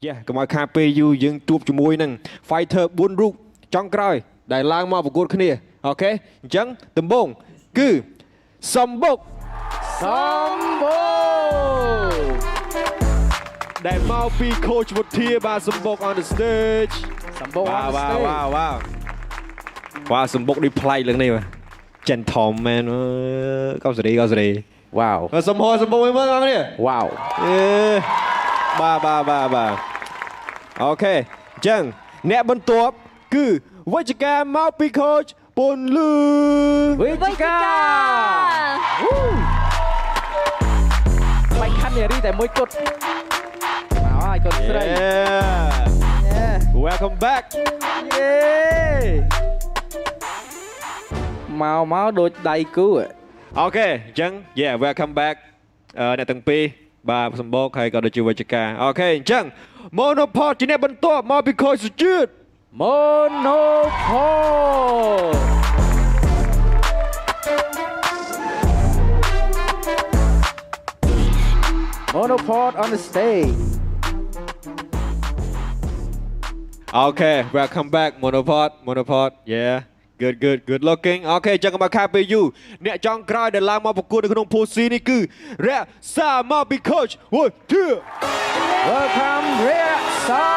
យ៉ាកុំឲ្យខាពេលយូរយើងជួបជាមួយនឹង fighter 4រូបចុងក្រោយដែលឡើងមកប្រកួតគ្នាអូខេអញ្ចឹងដំបូងគឺសំបុកដែលមកពី coach វុធាបាទសំបុក on the stage សម្បូរ វ៉ាសំបុកនេះប្លែកឡើងនេះបាទ gentleman កោសរីវ៉ាវ សំហសំបុកមើលបងប្អូនវ៉ាវបាទអូខេអញ្ចឹងអ្នកបន្ទាប់គឺវិជ្ជការមកពី coach ពុនលឺវិជ្ជការបាញ់ខាន់នារីតែមួយគត់មកហើយកូនស្រី Welcome back មកដូចដៃគូអូខេអញ្ចឹង welcome back អ្នកទាំងពីរបាទសម្បូរហើយក៏ដូចជាវិជ្ជការអូខេអញ្ចឹង Monopod ជាអ្នកបន្ទាប់មកពី coach សុជាតិ Monopod on the stage អូខេ welcome back Monopod yeah good looking អូខេអញ្ចឹងមកខាពេលយូអ្នកចង់ក្រោយដែលឡើងមកប្រកួតនៅក្នុង pool C នេះគឺរក្សាមកពី coach វុធា Welcome រក្សា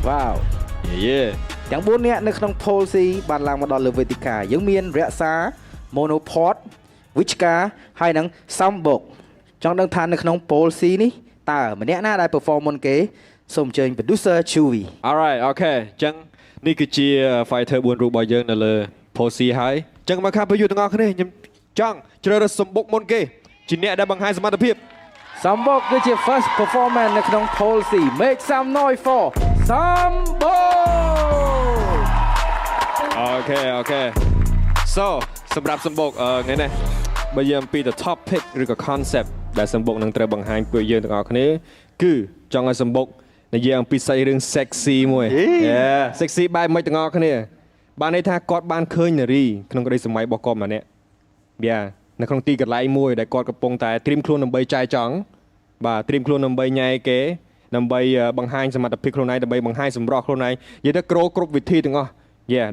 Wow ទាំង4នាក់នៅក្នុង Pool C បានឡើងមកដល់លើវេទិកាយើងមានរក្សា Monopod វិជ្ជការហើយនិងសំបុកចង់ដឹងថានៅក្នុង Pool C នេះតើម្នាក់ណាដែល perform មុនគេសូមអញ្ជើញ producer Chewy Alright អូខេអញ្ចឹងនេះគឺជា fighter 4រូបរបស់យើងនៅលើ Pool C ហើយអញ្ចឹងមកខាងប្រយុទ្ធទាំងអស់គ្នាខ្ញុំចង់ជ្រើសរើសសំបុកមុនគេជាអ្នកដែលបង្ហាញសមត្ថភាពសំបុកគឺជា first performance នៅក្នុង Pool C make some noise for សំបុកអូខេ so សម្រាប់សម្បុកថ្ងៃនេះបើយើងអំពី the topic ឬក៏ concept ដែលសម្បុកនឹងត្រូវបង្ហាញពួកយើងទាំងអស់គ្នាគឺចង់ឲ្យសម្បុកនិយាយអំពីសាច់រឿង sexy មួយ sexy បែបមិនទាំងអស់គ្នាបានន័យថាគាត់បានឃើញនារីក្នុងក្តីសម័យរបស់គាត់ម្នាក់នៅក្នុងទីកន្លែងមួយដែលគាត់កំពុងតែត្រៀមខ្លួនដើម្បីចែកចង់បាទត្រៀមខ្លួនដើម្បីញ៉ែគេដើម្បីបង្ហាញសមត្ថភាពខ្លួនឯងដើម្បីបង្ហាញសម្រស់ខ្លួនឯងនិយាយទៅគ្រប់វិធីទាំងអស់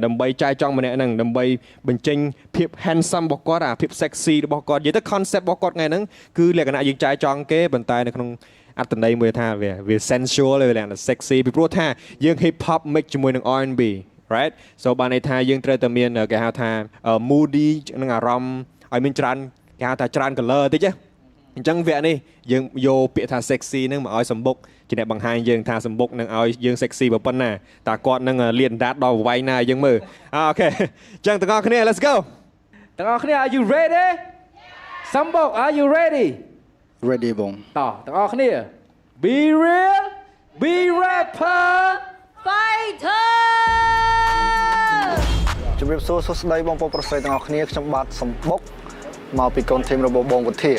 ដើម្បីចែកចង់ម្នាក់ហ្នឹងដើម្បីបញ្ចេញភាព handsome របស់គាត់អាភាព sexy របស់គាត់និយាយទៅ concept របស់គាត់ថ្ងៃហ្នឹងគឺលក្ខណៈយើងចែកចង់គេប៉ុន្តែនៅក្នុងអត្ថន័យមួយថាវា sensual វាលក្ខណៈ sexy ពីព្រោះថាយើង hip hop mix ជាមួយនឹង R&B right so បានន័យថាយើងត្រូវតែមានគេហៅថា moody នឹងអារម្មណ៍ឲ្យមានច្រើនគេហៅថាច្រើន color តិចអញ្ចឹងវគ្គនេះយើងយកពាក្យថា sexy ហ្នឹងមកឲ្យសម្បុកជាអ្នកបង្ហាញយើងថាសម្បុកនឹងឲ្យយើង sexy ប៉ុណ្ណាតើគាត់នឹងលានដាតដល់វែងណាយើងមើលអូខេអញ្ចឹងទាំងអស់គ្នា let's go ទាំងអស់គ្នា are you ready សម្បុក are you ready បងតោះទាំងអស់គ្នា be real be rapper fighter ជំរាបសួរសួស្តីបងប្អូនប្រុសស្រីទាំងអស់គ្នាខ្ញុំបាទសម្បុកមកពីកូនធីមរបស់បងវុធា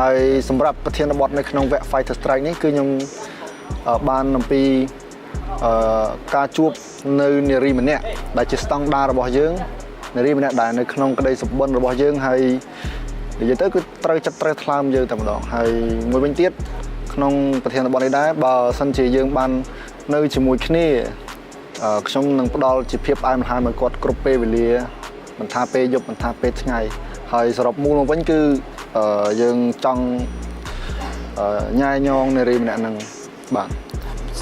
ហើយសម្រាប់ប្រធានបទនៅក្នុងវគ្គ Fighter Strike នេះគឺខ្ញុំបានអំពីការជួបនៅនារីម្នាក់ដែលជាស្តង់ដាររបស់យើងនារីម្នាក់ដែលនៅក្នុងក្តីសុបិនរបស់យើងហើយនិយាយទៅគឺត្រូវចិត្តត្រូវថ្លើមយើងតែម្ដងហើយមួយវិញទៀតក្នុងប្រធានបទនេះដែរបើសិនជាយើងបាននៅជាមួយគ្នាខ្ញុំនឹងផ្ដល់ជាភាពផ្អែមល្ហែមឲ្យគាត់គ្រប់ពេលវេលាមិនថាពេលយប់មិនថាពេលថ្ងៃហើយសរុបមូលមកវិញគឺយើងចង់ញ៉ាយញងនារីម្នាក់ហ្នឹងបាទ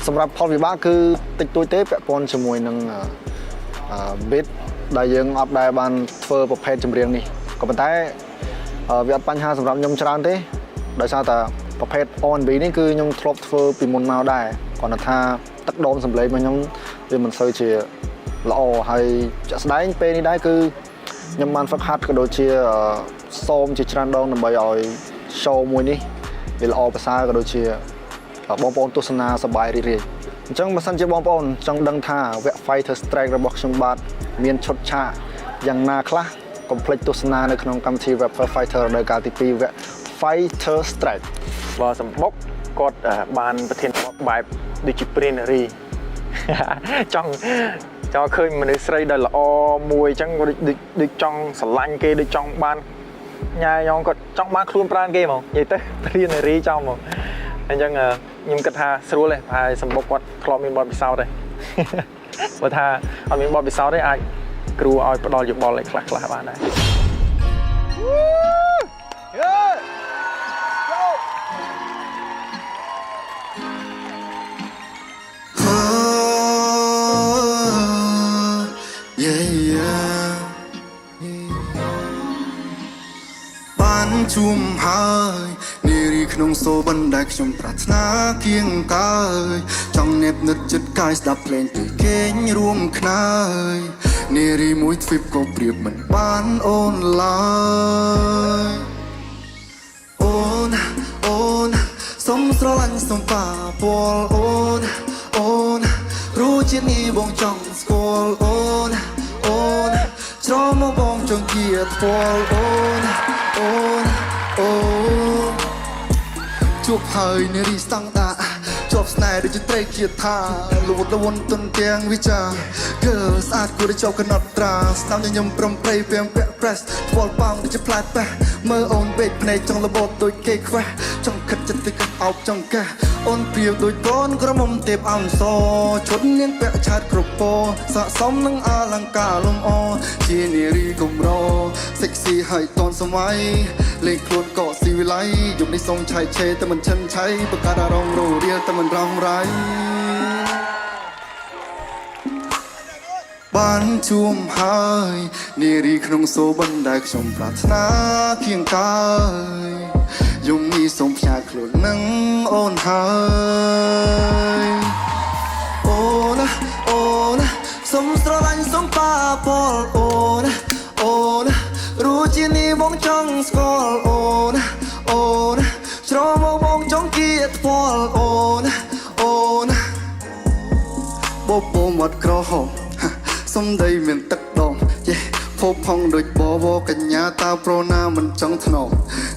សម្រាប់ផលវិបាកគឺតិចតួចទេពាក់ព័ន្ធជាមួយនឹងbeat ដែលយើងអត់ដែលបានធ្វើប្រភេទចម្រៀងនេះក៏ប៉ុន្តែវាអត់បញ្ហាសម្រាប់ខ្ញុំច្រើនទេដោយសារតែប្រភេទ R&B នេះគឺខ្ញុំធ្លាប់ធ្វើពីមុនមកដែរគាត់ថាទឹកដមសម្លេងរបស់ខ្ញុំវាមិនសូវជាល្អហើយជាក់ស្ដែងពេលនេះដែរគឺខ្ញុំបានហ្វឹកហាត់ក៏ដូចជាសូមជាច្រើនដងដើម្បីឲ្យ show មួយនេះវាល្អប្រសើរក៏ដូចជាបងប្អូនទស្សនាសប្បាយរីករាយអញ្ចឹងបើសិនជាបងប្អូនចង់ដឹងថាវគ្គ Fighter Strike របស់ខ្ញុំបាទមានឈុតឆាកយ៉ាងណាខ្លះកុំភ្លេចទស្សនានៅក្នុងកម្មវិធី Rapper Fighter រដូវកាលទី2វគ្គ Fighter Strike បើសម្បុកគាត់បានប្រធានបទបែប ដូចជាព្រានារី ចង់ឃើញមនុស្សស្រីដែលល្អមួយអញ្ចឹងដូចចង់ស្រឡាញ់គេដូចចង់បានញ៉ាយ៉ងគាត់ចង់បានខ្លួនប្រាណគេហ្មងនិយាយទៅព្រានារីចង់ហ្មងអញ្ចឹងខ្ញុំគិតថាស្រួលទេហើយសម្បុកគាត់ធ្លាប់មានបទពិសោធន៍ទេ បើថាអត់មានបទពិសោធន៍ទេអាចគ្រូឲ្យផ្ដល់យោបល់ឲ្យខ្លះៗបានដែរ បានជួមហើយនារីក្នុងសូបណ្ដែលខ្ញុំប្រាថ្នាគៀងកើយចង់នេបនិតចិត្តកាយស្ដាប់ភ្លេងពីគេងរួមខ្នើយនារីមួយទ្វីបក៏ប្រៀបមិនបានអូនឡើយអូនសុំស្រឡាញ់សុំប៉ាពាល់អូនรู้ជានេះបងចង់ស្គាល់អូនច្រមមកបងចង់គៀតផ្ពាល់អូនជួបហើយនារីស្តង់ដាជាប់ស្នេហ៍ដូចជាត្រីគៀតថាលួតលវន់ទុនទាំងវិចាគឺស្អាតគួរតែជាប់កណត់ត្រាស្នាមញញឹមប្រំប្រៃពាំពាក់ press ផ្ពាល់ប៉ោងដូចជាផ្លែប៉ះមើលអូនពេកភ្នែកចង់លបតដូចគេខ្វះចង់ខិតចិត្តទៅកាត់អោបចង់កាសអូនព្រាវដូចកូនក្រមុំទេពអំសឈុតនាងពាក់ឆាតគ្រប់ពណ៌ស័ក្តិសមនឹងអលង្ការលំអជានារីកម្រ sexy ហើយតនសម័យលេងខ្លួនក៏ស៊ីវិល័យយប់នេះសូមឆៃឆេតែមិនឈិនឆៃបង្កើតអារម្មណ៍រស់រាលតែមិនរំរាយបានជួមហើយនារីក្នុងសូបណ្ដែលខ្ញុំប្រាថ្នាគៀងកើយយំនេះសូមផ្ញើខ្លួននឹងអូនហើយអូនសុំស្រឡាញ់សុំប៉ាពាល់អូនรู้ជានេះបងចង់ស្គាល់អូនច្រមមកបងចង់គៀតផ្ពាល់អូនបបោមាត់ក្រហមសំដីមានទឹកដងភពផងដូចបវកញ្ញាតាប្រណាមិនចង់ថ្នម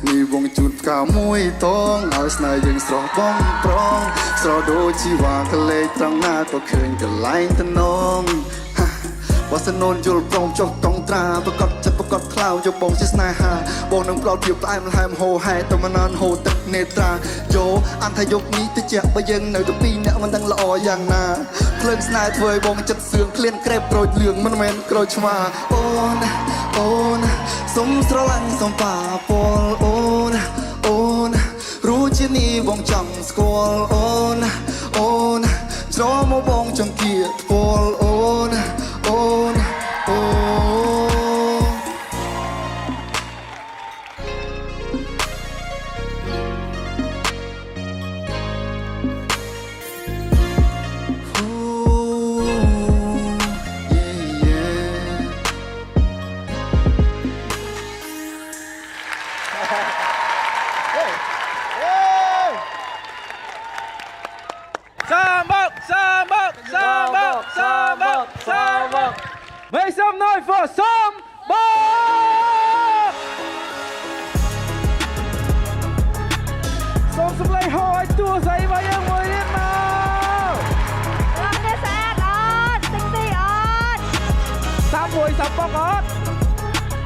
នេះវងជូនផ្កាមួយតងឲ្យស្នេហ៍យើងស្រស់បងប្រងស្រដូចជីវ៉ាកលេចត្រង់ណាក៏ឃើញកន្លែងតំណងវ៉ាសនូនយល់ព្រមចុះកងត្រាប្រកបចិត្តប្រកបខ្លៅយកបងជាស្នេហាបងនឹងផ្លោតភាពផ្អែមល្ហែមហូរហែតែមិននន់ហូរទឹកនេត្រាយោអនថាយកនេះទៅជាបើយើងនៅតែពីរអ្នកមិនដឹងល្អយ៉ាងណាភ្លើងស្នេហ៍ធ្វើឲ្យបងចិត្តសឿងឃ្លានក្រេបក្រូចលឿងមិនមែនក្រូចឆ្មាអូនសុំស្រឡាញ់សុំប៉ាពាល់អូនรู้ជានេះបងចង់ស្គាល់អូនច្រមមកបងចង់គៀតផ្ពាល់អូនMake some noise for some ball សូមសម្លេងហោឲ្យទួស្អីមកយើងមួយទៀតមក អត់ទេស្អាតអត់ទឹកទីអត់ សាំមួយសាំប៉ុកអត់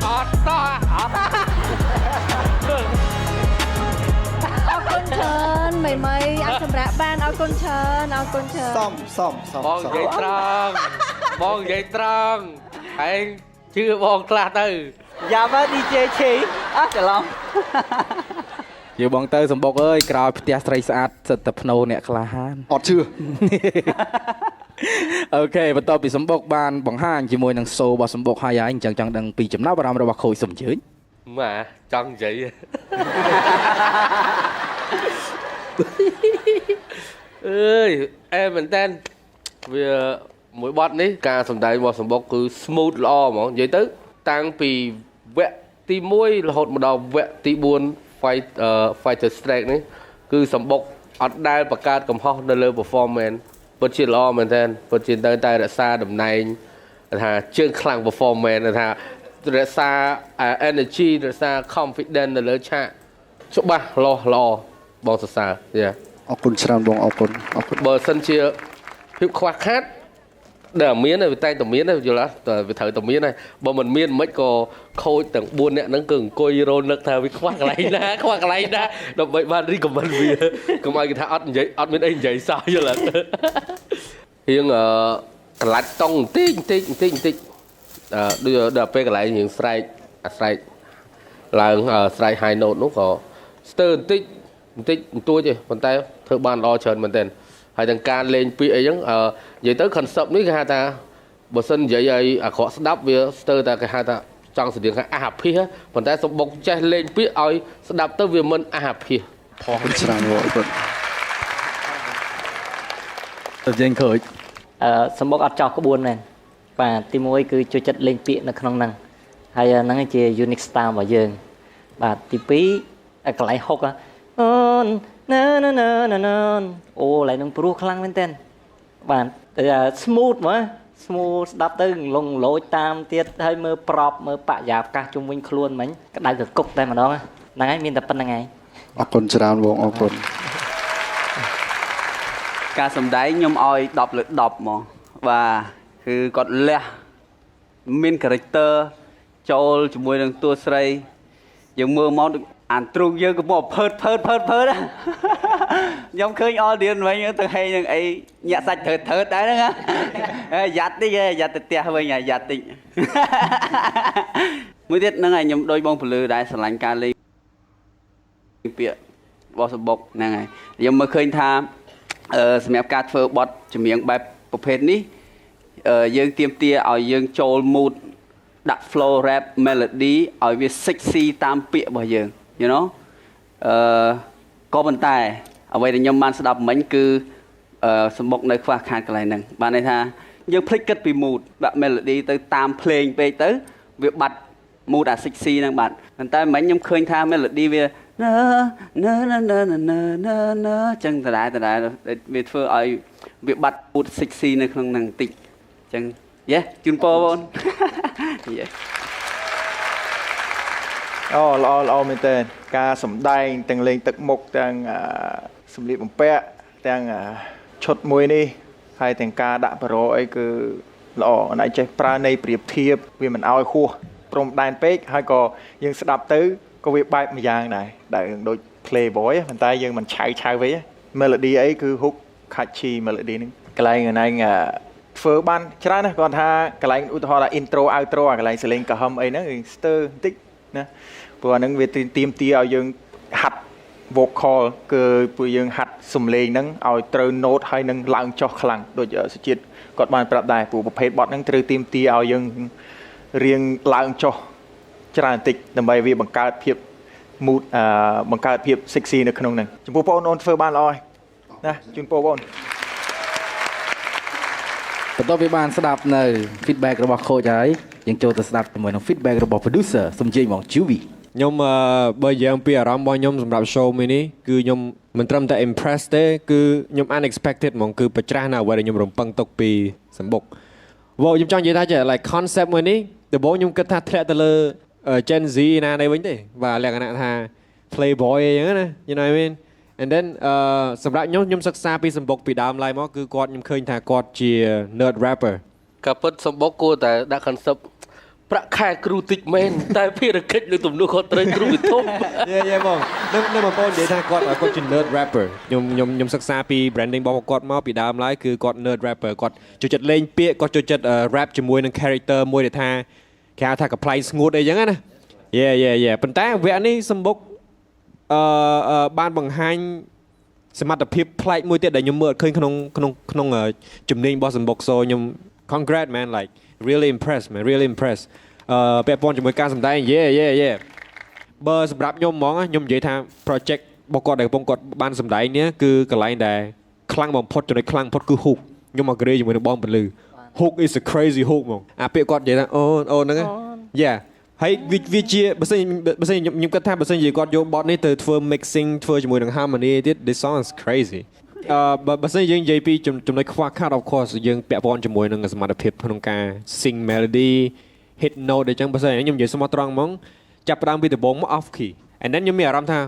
អរគុណច្រើនមីអត់សម្រាប់បានអរគុណច្រើនសំបងនិយាយត្រង់បងនិយាយត្រង់ឯងជឿបងខ្លះទៅ យ៉ាមើល DJ ឆេអត់ច្រឡំ យើបងទៅសម្បុកអើយក្រោយផ្ទះស្រីស្អាតសិតតែភ្នោអ្នកក្លាហាន អត់ជឿ អូខេបន្ទាប់ពីសម្បុកបានបង្ហាញជាមួយនឹងសូរបស់សម្បុកហើយអញ្ចឹងចង់ដឹងពីចំណាប់អារម្មណ៍របស់ខូចសុំជើញ ម៉ាចង់និយាយអើយអែមែនតើវាមួយបទនេះការសម្ដែងរបស់សម្បុកគឺ smooth ល្អហ្មងនិយាយទៅតាំងពីវគ្គទី1រហូតមកដល់វគ្គទី4 Fighter Strike នេះគឺសម្បុកអត់ដែលបង្កើតកំហុសនៅលើ performance ពិតជាល្អមែនតើពិតជាតែរក្សាតំណែងថាជើងខ្លាំង performance ថារក្សា energy រក្សា confidence នៅលើឆាកច្បាស់លាស់ល្អបងសរសើរយ៉ា អរគុណច្រើនបងអរគុណ បើសិនជាភាពខ្វះខាតដែលមានហើយវាតែតែមានហើយយល់អត់វាត្រូវតែមានហើយបើមិនមានមិនក៏ខូចទាំង4នាក់ហ្នឹងគឺអង្គុយរនឹកថាវាខ្វះកន្លែងណាខ្វះកន្លែងណាដើម្បីបានរីកមិនវាកុំឲ្យគេថាអត់និយាយអត់មានអីនិយាយសោះយល់អត់រៀងកន្លាច់តុងបន្តិចដូចដល់ពេលកន្លែងរៀងស្រែកអាស្រែកឡើងស្រែក high note នោះក៏ស្ទើរបន្តិចបន្តួចទេប៉ុន្តែធ្វើបានល្អច្រើនមែនទែនហើយទាំងការលេងពាក្យអីចឹងនិយាយទៅ concept នេះគេហៅថាបើសិននិយាយឲ្យអាក្រក់ស្ដាប់វាស្ទើរតែគេហៅថាចង់ស្តៀងថាអះភិសប៉ុន្តែសំបុកចេះលេងពាក្យឲ្យស្ដាប់ទៅវាមិនអះភិស អរគុណច្រើនបងអរគុណ ទៅយើងឃើញ សម្បុកអត់ចោលក្បួនមែនបាទទី1គឺជួយចិត្តលេងពាក្យនៅក្នុងហ្នឹងហើយហ្នឹងជា unique style របស់យើងបាទទី2កន្លែងហុកអូនណាអូឡើយនឹងព្រោះខ្លាំងមែនតើបាទsmooth មក smooth ស្ដាប់ទៅលងលោចតាមទៀតហើយមើលប្រប់មើលបរិយាកាសជុំវិញខ្លួនមិញក្តៅកគុកតែម្ដងហ្នឹងហើយមានតែប៉ុណ្្នឹងហើយ អរគុណច្រើនបងអរគុណ ការសម្ដែងខ្ញុំឲ្យ10 លើ 10 ហ្មងបាទគឺគាត់លះមាន character ចូលជាមួយនឹងតួស្រីយើងមើលមកអានទ្រូងយើងក៏មកភើតខ្ញុំឃើញ audience វិញទៅហេនឹងអីញាក់សាច់ធើតដែរហ្នឹងយ៉ាត់តិចយ៉ាត់ទៅផ្ទះវិញយ៉ាត់តិចមួយទៀតហ្នឹងហើយខ្ញុំដូចបងពលឺដែរស្រឡាញ់ការលេងពាក្យរបស់សំបុកហ្នឹងហើយខ្ញុំមើលឃើញថាសម្រាប់ការធ្វើបទចម្រៀងបែបប្រភេទនេះយើងទាមទារឲ្យយើងចូល mood ដាក់ flow rap melody ឲ្យវា sexy តាមពាក្យរបស់យើង you know ក៏ប៉ុន្តែអ្វីដែលខ្ញុំបានស្ដាប់មិញគឺសំបុកនៅខ្វះខាតកន្លែងហ្នឹងបានន័យថាយើងភ្លេចគិតពី mood ដាក់ melody ទៅតាមភ្លេងពេកទៅវាបាត់ mood អា sexy ហ្នឹងបាទប៉ុន្តែមិញខ្ញុំឃើញថា melody វាចឹងដដែលវាធ្វើឲ្យវាបាត់ mood sexy នៅក្នុងហ្នឹងបន្តិចចឹងយេជូនពរបងយេ អូល្អមែនតើការសម្ដែងទាំងលេងទឹកមុខទាំងសម្លៀកបំពាក់ទាំងឈុតមួយនេះហើយទាំងការដាក់បរោអីគឺល្អអត់ចេះប្រើនៃប្រៀបធៀបវាមិនឲ្យហួសព្រំដែនពេកហើយក៏យើងស្ដាប់ទៅក៏វាបែបម្យ៉ាងដែរដែលដូច Playboy ប៉ុន្តែយើងមិនឆៅវិញ melody អីគឺ hook catchy melody ហ្នឹងកន្លែងហ្នឹងធ្វើបានច្រើនណាស់គាត់ថាកន្លែងឧទាហរណ៍ថា intro outro កន្លែងសលេងកំហឹមអីហ្នឹងស្ទើរបន្តិចណាព្រោះអាហ្នឹងវាទាមទារឲ្យយើងហាត់ vocal គឺពួកយើងហាត់សំឡេងហ្នឹងឲ្យត្រូវ note ហើយនឹងឡើងចុះខ្លាំងដូចសុជាតិគាត់បានប្រាប់ដែរព្រោះប្រភេទបទហ្នឹងត្រូវទាមទារឲ្យយើងរៀងឡើងចុះច្រើនបន្តិចដើម្បីវាបង្កើតភាព mood បង្កើតភាព sexy នៅក្នុងហ្នឹងចំពោះបងអូនធ្វើបានល្អហើយណាជូនពរបង បន្ទាប់ពីបានស្ដាប់នៅ feedback របស់ coach ហើយយើងចូលទៅស្ដាប់ជាមួយនឹង feedback របស់ producer សំជិញមក Juvi ខ្ញុំបើយ៉ាងពីអារម្មណ៍របស់ខ្ញុំសម្រាប់ show មួយនេះគឺខ្ញុំមិនត្រឹមតែ impress ទេគឺខ្ញុំ unexpected ហ្មងគឺប្រច្រាស់នៅអ្វីដែលខ្ញុំរំពឹងទុកពីសម្បុកខ្ញុំចង់និយាយថា like concept មួយនេះដំបូងខ្ញុំគិតថាធ្លាក់ទៅលើ Gen Z ណានេះវិញទេបាទលក្ខណៈថា playboy អីចឹងណា you know what I mean and then សម្រាប់ខ្ញុំសិក្សាពីសម្បុកពីដើមឡើយមកគឺគាត់ខ្ញុំឃើញថាគាត់ជា nerd rapper ការពិតសម្បុកគួរតែដាក់ concept ប្រាក់ខែគ្រូតិចមែនតែភារកិច្ចលើទំនួលខុសត្រូវគ្រូវាធំយេបងនៅបងប្អូននិយាយថាគាត់ជា nerd rapper ខ្ញុំសិក្សាពី branding របស់គាត់មកពីដើមឡើយគឺគាត់ nerd rapper គាត់ចូលចិត្តលេងពាក្យគាត់ចូលចិត្ត rap ជាមួយនឹង character មួយដែលថាគេហៅថា complain ស្ងួតអីចឹងណាយេប៉ុន្តែវគ្គនេះសម្បុកបានបង្ហាញសមត្ថភាពប្លែកមួយទៀតដែលខ្ញុំមើលឃើញក្នុងជំនាញរបស់សម្បុក so ខ្ញុំ congrats man like really impressed man really impressed ពាក់ព័ន្ធជាមួយការសម្ដែងយេបើសម្រាប់ខ្ញុំហ្មងខ្ញុំនិយាយថា project របស់គាត់ដែលកំពុងគាត់បានសម្ដែងនេះគឺកន្លែងដែលខ្លាំងបំផុតចំណុចខ្លាំងបំផុតគឺ hook ខ្ញុំ agree ជាមួយនឹងបងពលឺ hook is a crazy hook ហ្មងអាពាក្យគាត់និយាយថាអូនហ្នឹងyeah ហើយវាជាបើសិនខ្ញុំគិតថាបើសិនជាគាត់យកបទនេះទៅធ្វើ mixing ធ្វើជាមួយនឹង harmony ទៀត this song is crazy បើសិនយើងនិយាយពីចំណុចខ្វះខាត of course យើងពាក់ព័ន្ធជាមួយនឹងសមត្ថភាពក្នុងការ sing melody hit note អញ្ចឹងបើសិនខ្ញុំនិយាយស្មោះត្រង់ហ្មងចាប់ផ្ដើមពីដំបូងមក off key and then ខ្ញុំមានអារម្មណ៍ថា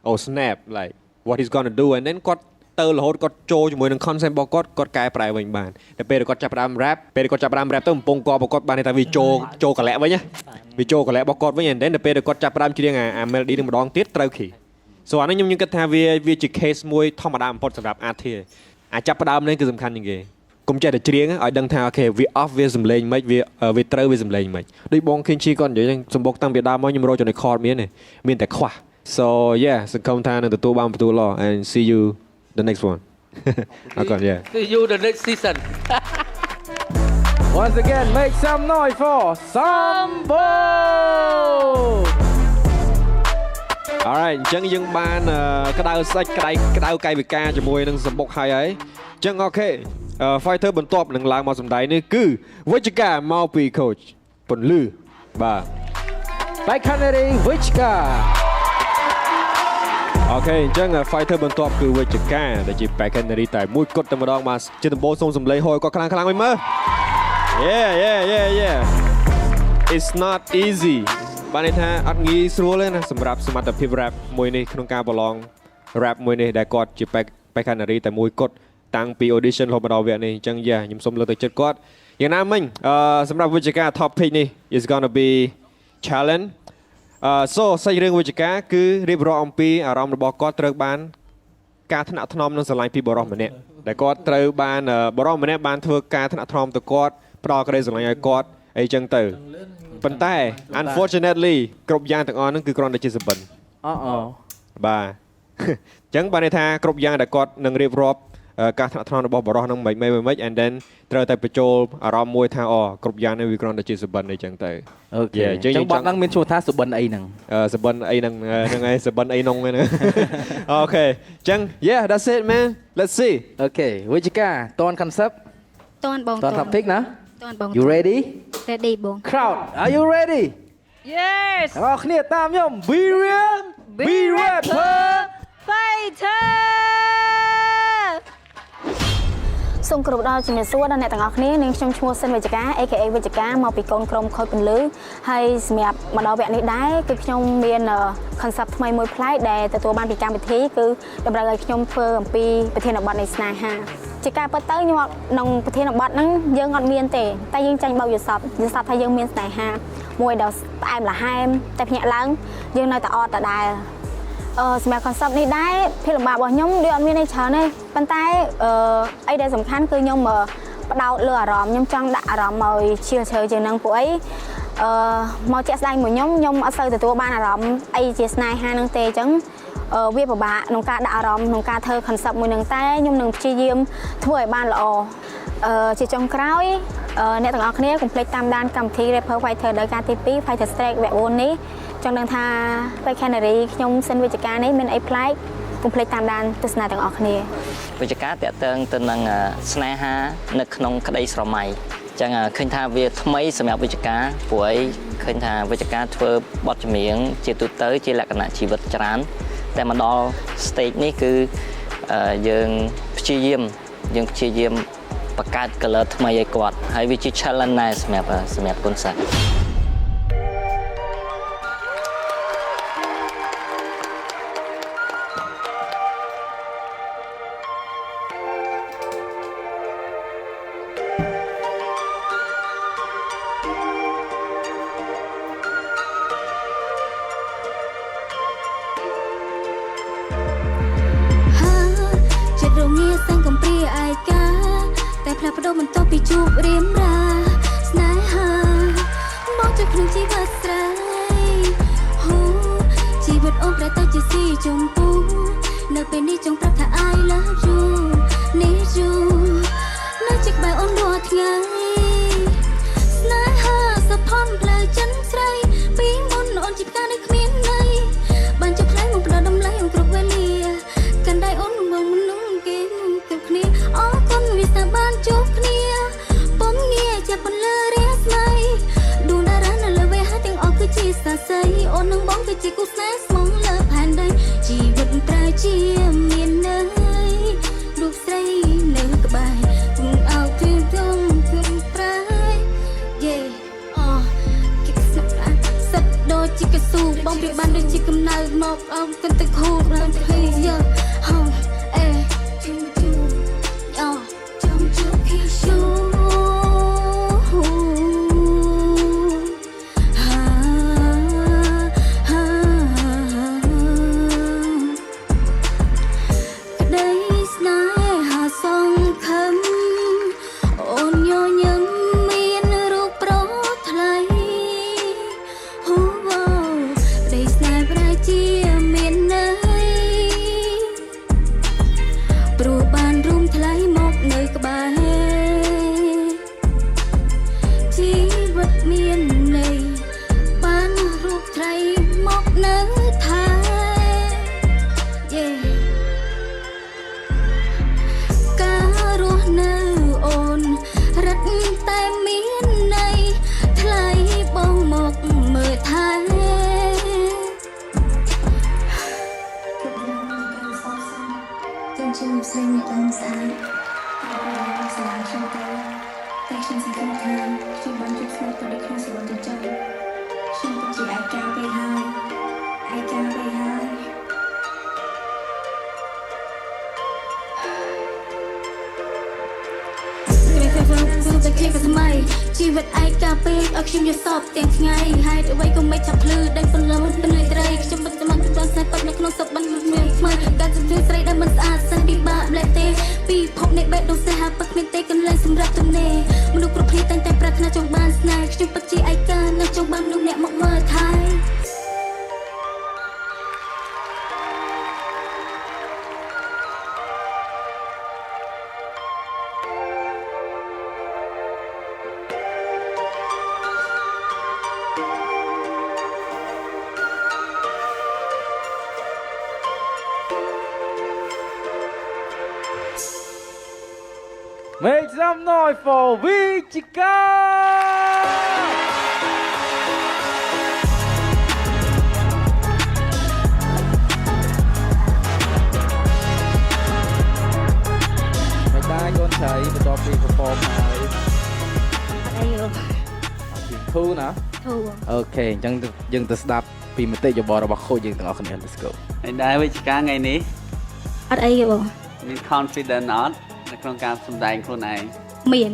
អូ snap like what he's gonna do and then គាត់ទៅរហូតគាត់ចូលជាមួយនឹង concept របស់គាត់កែប្រែវិញបានតែពេលគាត់ចាប់ផ្ដើម rap ពេលគាត់ចាប់ផ្ដើម rap ទៅកំពុងករបស់គាត់បានតែវាចូលកលៈវិញណាវាចូលកលៈរបស់គាត់វិញ and then ទៅពេលគាត់ចាប់ផ្ដើមច្រៀងអា melody នឹងម្ដងទៀតត្រូវ key so អានេះខ្ញុំគិតថាវាជា case មួយធម្មតាបំផុតសម្រាប់ artist អាចចាប់ផ្ដើមនេះគឺសំខាន់ជាងគេកុំចេះតែច្រៀងឲ្យដឹងថាអូខេវា off វាសំឡេងមិនវាត្រូវវាសំឡេងមិនដូចបង Kinchi គាត់និយាយហ្នឹងសម្បុកតាំងពីដើមមកខ្ញុំរកចំណុច chord មានតែខ្វះ so yeah សង្ឃឹមថានឹងទទួលបានបន្ទូល and see you the next one okay yeah See you the next season Once again make some noise for Sambo Alright អញ្ចឹងយើងបានក្តៅសាច់ក្តៅកាយវិការជាមួយនឹងសម្បុកហើយអញ្ចឹងអូខេ fighter បន្ទាប់នឹងឡើងមកសម្ដែងនេះគឺវិជ្ជការមកពី coach ពន្លឺបាទ Backhannery វិជ្ជការ អូខេអញ្ចឹង fighter បន្ទាប់គឺវិជ្ជការដែលជា backhannery តែមួយគត់តែម្ដងបាទជាដំបូងសូមសម្លេងហួយគាត់ខ្លាំងវិញមើល Yeah It's not easy បានន័យថាអត់ងាយស្រួលទេណាសម្រាប់សមត្ថភាព rap មួយនេះក្នុងការប្រឡង rap មួយនេះដែលគាត់ជា backhannery តែមួយគត់តាំងពី audition រហូតមកដល់វគ្គនេះអញ្ចឹងយ៉ាខ្ញុំសូមលើកទឹកចិត្តគាត់យ៉ាងណាមិញសម្រាប់វិជ្ជការ top pick នេះ is gonna be challenge so សាច់រឿងវិជ្ជការគឺរៀបរាប់អំពីអារម្មណ៍របស់គាត់ត្រូវបានការថ្នាក់ថ្នមនិងស្រឡាញ់ពីបរិសម្នាក់ដែលគាត់ត្រូវបានបរិសម្នាក់បានធ្វើការថ្នាក់ថ្នមទៅគាត់ផ្ដល់ក្តីស្រឡាញ់ឲ្យគាត់អីចឹងទៅប៉ុន្តែ unfortunately គ្រប់យ៉ាងទាំងអស់ហ្នឹងគឺគ្រាន់តែជាសបិនបាទអញ្ចឹងបានន័យថាគ្រប់យ៉ាងដែលគាត់នឹងរៀបរាប់ការថ្នាក់ថ្នមរបស់បរិសហ្នឹងមិន and then ត្រូវតែបញ្ចូលអារម្មណ៍មួយថាគ្រប់យ៉ាងនេះវាគ្រាន់តែជាសបិនអីចឹងទៅអូខេអញ្ចឹងបទហ្នឹងមានឈ្មោះថាសបិនអីហ្នឹងសបិនអីហ្នឹងហ្នឹងឯងសបិនអីនងហ្នឹងអូខេអញ្ចឹង yeah that's it man let's see អូខេវិជ្ជការតន concept តនបង តន topic ណា តនបង You ready ready បង crowd are you ready Yes អរគ្នាតាមខ្ញុំ be real be rapper fighter សូមគោរពដល់ជំរាបសួរដល់អ្នកទាំងអស់គ្នានាងខ្ញុំឈ្មោះសិនវិជ្ជការ AKA វិជ្ជការមកពីកូនក្រុមខូចពន្លឺហើយសម្រាប់មកដល់វគ្គនេះដែរគឺខ្ញុំមាន concept ថ្មីមួយប្លែកដែលទទួលបានពីកម្មវិធីគឺតម្រូវឲ្យខ្ញុំធ្វើអំពីប្រធានបទនៃស្នេហាជាការពិតទៅខ្ញុំក្នុងប្រធានបទហ្នឹងយើងអត់មានទេតែយើងចាញ់បោកយល់សប្តិថាយើងមានស្នេហាមួយដែលផ្អែមល្ហែមតែភ្ញាក់ឡើងយើងនៅតែអត់ដដែលសម្រាប់ concept នេះដែរភាពលំបាករបស់ខ្ញុំដូចអត់មានអីច្រើនទេប៉ុន្តែអីដែលសំខាន់គឺខ្ញុំផ្ដោតលើអារម្មណ៍ខ្ញុំចង់ដាក់អារម្មណ៍ឲ្យជ្រាលជ្រៅជាងនឹងពួកអីមកជាក់ស្ដែងមួយខ្ញុំអត់សូវទទួលបានអារម្មណ៍អីជាស្នេហានឹងទេអញ្ចឹងវាពិបាកក្នុងការដាក់អារម្មណ៍ក្នុងការធ្វើ concept មួយនឹងតែខ្ញុំនឹងព្យាយាមធ្វើឲ្យបានល្អជាចុងក្រោយអ្នកទាំងអស់គ្នាកុំភ្លេចតាមដានកម្មវិធី Rapper Fighter ដោយការទី2 Fighter Strike វគ្គ4នេះចង់ដឹងថា Backhannery ខ្ញុំសិនវិជ្ជការនេះមានអីប្លែកកុំភ្លេចតាមដានទស្សនាទាំងអស់គ្នាវិជ្ជការតេតើងទៅនឹងស្នេហានៅក្នុងក្តីស្រមៃអញ្ចឹងឃើញថាវាថ្មីសម្រាប់វិជ្ជការព្រោះអីឃើញថាវិជ្ជការធ្វើបទចម្រៀងជាទូទៅជាលក្ខណៈជីវិតច្រើនតែមកដល់ stage នេះគឺយើងព្យាយាមបង្កើត color ថ្មីឲ្យគាត់ហើយវាជា challenge ដែរសម្រាប់គុណសិស្សផ្លាស់ប្ដូរបន្ទាប់ពីជួបរៀមរាស្នេហាមកចូលក្នុងជីវិតស្រីជីវិតអូនប្រែទៅជាស៊ីជុំពូនៅពេលនេះចង់ប្រាប់ថា I love you need you នៅជិះក្បែរអូនរាល់ថ្ងៃស្នេហាសផនផ្លូវចិនស្រីពីមុនអូនជីផ្កានៅគ្មានន័យបានចុះខ្លាំងមកផ្ដោតតម្លៃអូនគ្រប់វេលាកាន់ដៃអូនមកមនុស្សគេគ្រប់គ្នាអរគុណវាស្នាបានជួបគ្នាពុំងាយចាប់បន្លឺរាស្មីដួងតារានៅលើវេហាទាំងអស់គឺជាសរសៃអូននឹងបងគឺជាគូស្នេហ៍ស្មងលើផែនដីជីវិតត្រូវជាមានន័យរូបស្រីនៅក្បែរពុំអោបជឿនជុំជឿនប្រៃយេគេស្នាប់សិតដូចជាកស៊ូបងព្រៀបបានដូចជាកំណៅមកអោបកាន់ទឹកហូបឡើងភ័យ ចឹងទៅតែខ្ញុំសង្ឃឹមថាខ្ញុំបានជួបស្នេហ៍ទៅក្នុងជីវិតទៅចុះខ្ញុំពិតជាឯកាពេកហើយឯកាពេកហើយ តែគេក៏ថ្មីជីវិតឯកាពេកឲ្យខ្ញុំយល់សពទាំងថ្ងៃហើយអ្វីក៏មិនឆាប់ភ្លឺដែលប៉ុណ្ណឹងមិនលុយត្រីខ្ញុំមិនចាំមិនបានស្នេហ៍ប៉ាត់នៅក្នុងសពបានមានថ្មីការជំនឿស្រីដែលមិនស្អាតសិនពិបាកម្លេះទេពីភពនៃបេះដូងស្នេហាពិតគ្មានទេកន្លែងសម្រាប់ទំនេរមនុស្សគ្រប់គ្នាតែងតែប្រាថ្នាចង់បានស្នេហ៍ខ្ញុំពិតជាឯកានិងចង់បានមនុស្សអ្នកមកមើលថែ Make some noise for Vichika មិនដែរកូនស្រីបន្ទាប់ពី perform ហើយអីធូរណាធូរអូខេអញ្ចឹងយើងទៅស្ដាប់ពីមតិយោបល់របស់ខូចយើងទាំងអស់គ្នា Let's go ហើយដែរវិជ្ជការថ្ងៃនេះ អត់អីទេបង មាន confident អត់នៅក្នុងការសម្ដែងខ្លួនឯងមា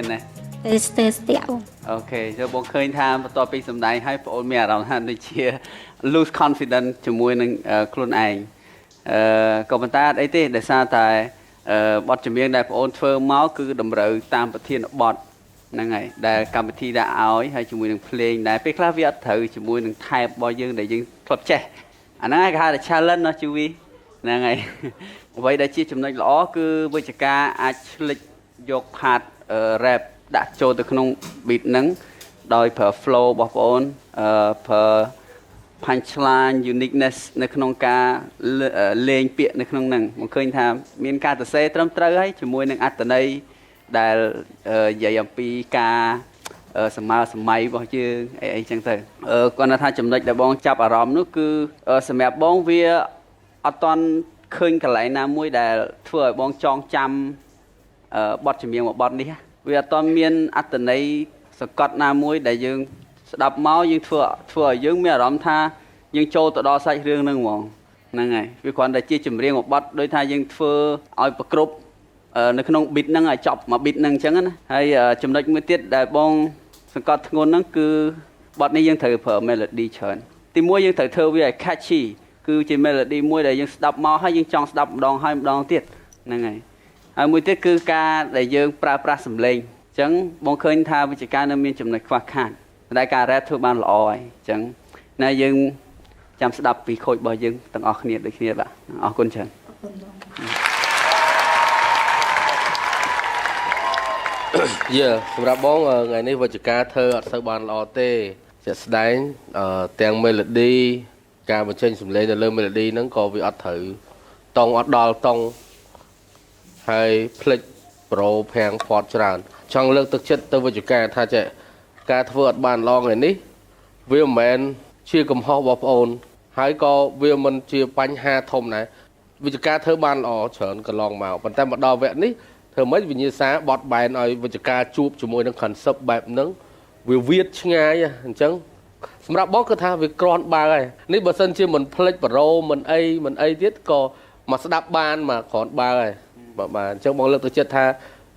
នណាតែស្ទាក់បងអូខេចូលបងឃើញថាបន្ទាប់ពីសម្ដែងហើយបងអូនមានអារម្មណ៍ថាដូចជា lose confidence ជាមួយនឹងខ្លួនឯងក៏ប៉ុន្តែអីទេដោយសារតែបទចម្រៀងដែលបងអូនធ្វើមកគឺតម្រូវតាមប្រធានបទហ្នឹងហើយដែលកម្មវិធីដាក់ឲ្យហើយជាមួយនឹងភ្លេងដែលពេលខ្លះវាអត់ត្រូវជាមួយនឹងថែបរបស់យើងដែលយើងធ្លាប់ចេះអាហ្នឹងគេហៅថា challenge ណាជីវីហ្នឹងហើយអ្វីដែលជាចំណុចល្អគឺវិជ្ជការអាចឆ្លិចយក part rap ដាក់ចូលទៅក្នុង beat ហ្នឹងដោយប្រើ flow របស់បងអូនប្រើ punchline uniqueness នៅក្នុងការលេងពាក្យនៅក្នុងហ្នឹងមកឃើញថាមានការសរសេរត្រឹមត្រូវហើយជាមួយនឹងអត្ថន័យដែលនិយាយអំពីការសម័យរបស់យើងអីចឹងទៅគាត់ថាចំណុចដែលបងចាប់អារម្មណ៍នោះគឺសម្រាប់បងវាអត់តាន់ឃើញកន្លែងណាមួយដែលធ្វើឲ្យបងចងចាំបទចម្រៀងមួយបទនេះវាអត់តាន់មានអត្ថន័យសង្កត់ណាមួយដែលយើងស្ដាប់មកយើងធ្វើឲ្យយើងមានអារម្មណ៍ថាយើងចូលទៅដល់សាច់រឿងហ្នឹងហ្មងហ្នឹងហើយវាគ្រាន់តែជាចម្រៀងមួយបទដោយថាយើងធ្វើឲ្យប្រគ្រប់នៅក្នុង beat ហ្នឹងឲ្យចប់មួយ beat ហ្នឹងអញ្ចឹងណាហើយចំណុចមួយទៀតដែលបងសង្កត់ធ្ងន់ហ្នឹងគឺបទនេះយើងត្រូវប្រើ melody ច្រើនទីមួយយើងត្រូវធ្វើវាឲ្យ catchy គឺជា melody មួយដែលយើងស្ដាប់មកហើយយើងចង់ស្ដាប់ម្ដងហើយម្ដងទៀតហ្នឹងហើយហើយមួយទៀតគឺការដែលយើងប្រើប្រាស់សំឡេងអញ្ចឹងបងឃើញថាវិជ្ជការនៅមានចំណុចខ្វះខាតតែការ rap ធ្វើបានល្អហើយអញ្ចឹងណាយើងចាំស្ដាប់ពីខូចរបស់យើងទាំងអស់គ្នាដូចគ្នាបាទអរគុណច្រើនសម្រាប់បងថ្ងៃនេះវិជ្ជការធ្វើអត់សូវបានល្អទេជាក់ស្ដែងទាំង melody ការបញ្ចេញសំឡេងនៅលើ melody ហ្នឹងក៏វាអត់ត្រូវតង់អត់ដល់តង់ហើយផ្លិចប្រូភាំងផតច្រើនចង់លើកទឹកចិត្តទៅវិជ្ជការថាចេះការធ្វើអត់បានល្អថ្ងៃនេះវាមិនមែនជាកំហុសរបស់បងប្អូនហើយក៏វាមិនជាបញ្ហាធំដែរវិជ្ជការធ្វើបានល្អច្រើនកន្លងមកប៉ុន្តែមកដល់វគ្គនេះធ្វើម៉េចវិញ្ញាសាបត់បែនឲ្យវិជ្ជការជួបជាមួយនឹង concept បែបហ្នឹងវាវាឆ្ងាយអញ្ចឹងសម្រាប់បងគឺថាវាក្រាន់បើហើយនេះបើសិនជាមិនផ្លិចប្រូមិនអីទៀតក៏មកស្ដាប់បានមកគ្រាន់បើហើយបាទអញ្ចឹងបងលើកទៅចិត្តថា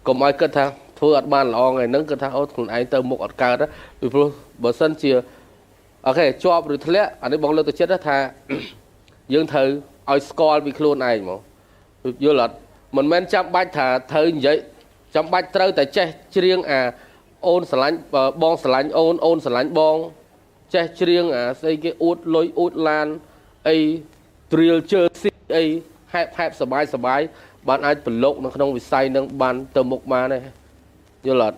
កុំឲ្យគិតថាធ្វើអត់បានល្អថ្ងៃហ្នឹងគឺថាអូខ្លួនឯងទៅមុខអត់កើតពីព្រោះបើសិនជាអូខេជាប់ឬធ្លាក់អានេះបងលើកទៅចិត្តថាយើងត្រូវឲ្យស្គាល់ពីខ្លួនឯងហ្មងយល់អត់មិនមែនចាំបាច់ថាត្រូវនិយាយចាំបាច់ត្រូវតែចេះច្រៀងអូនស្រឡាញ់បងស្រឡាញ់អូនស្រឡាញ់បងចេះច្រៀងស្អីគេអួតលុយអួតឡានអីត្រៀលជើស៊ីអីហែបសបាយបានអាចប្រឡូកនៅក្នុងវិស័យនឹងបានទៅមុខបានទេយល់អត់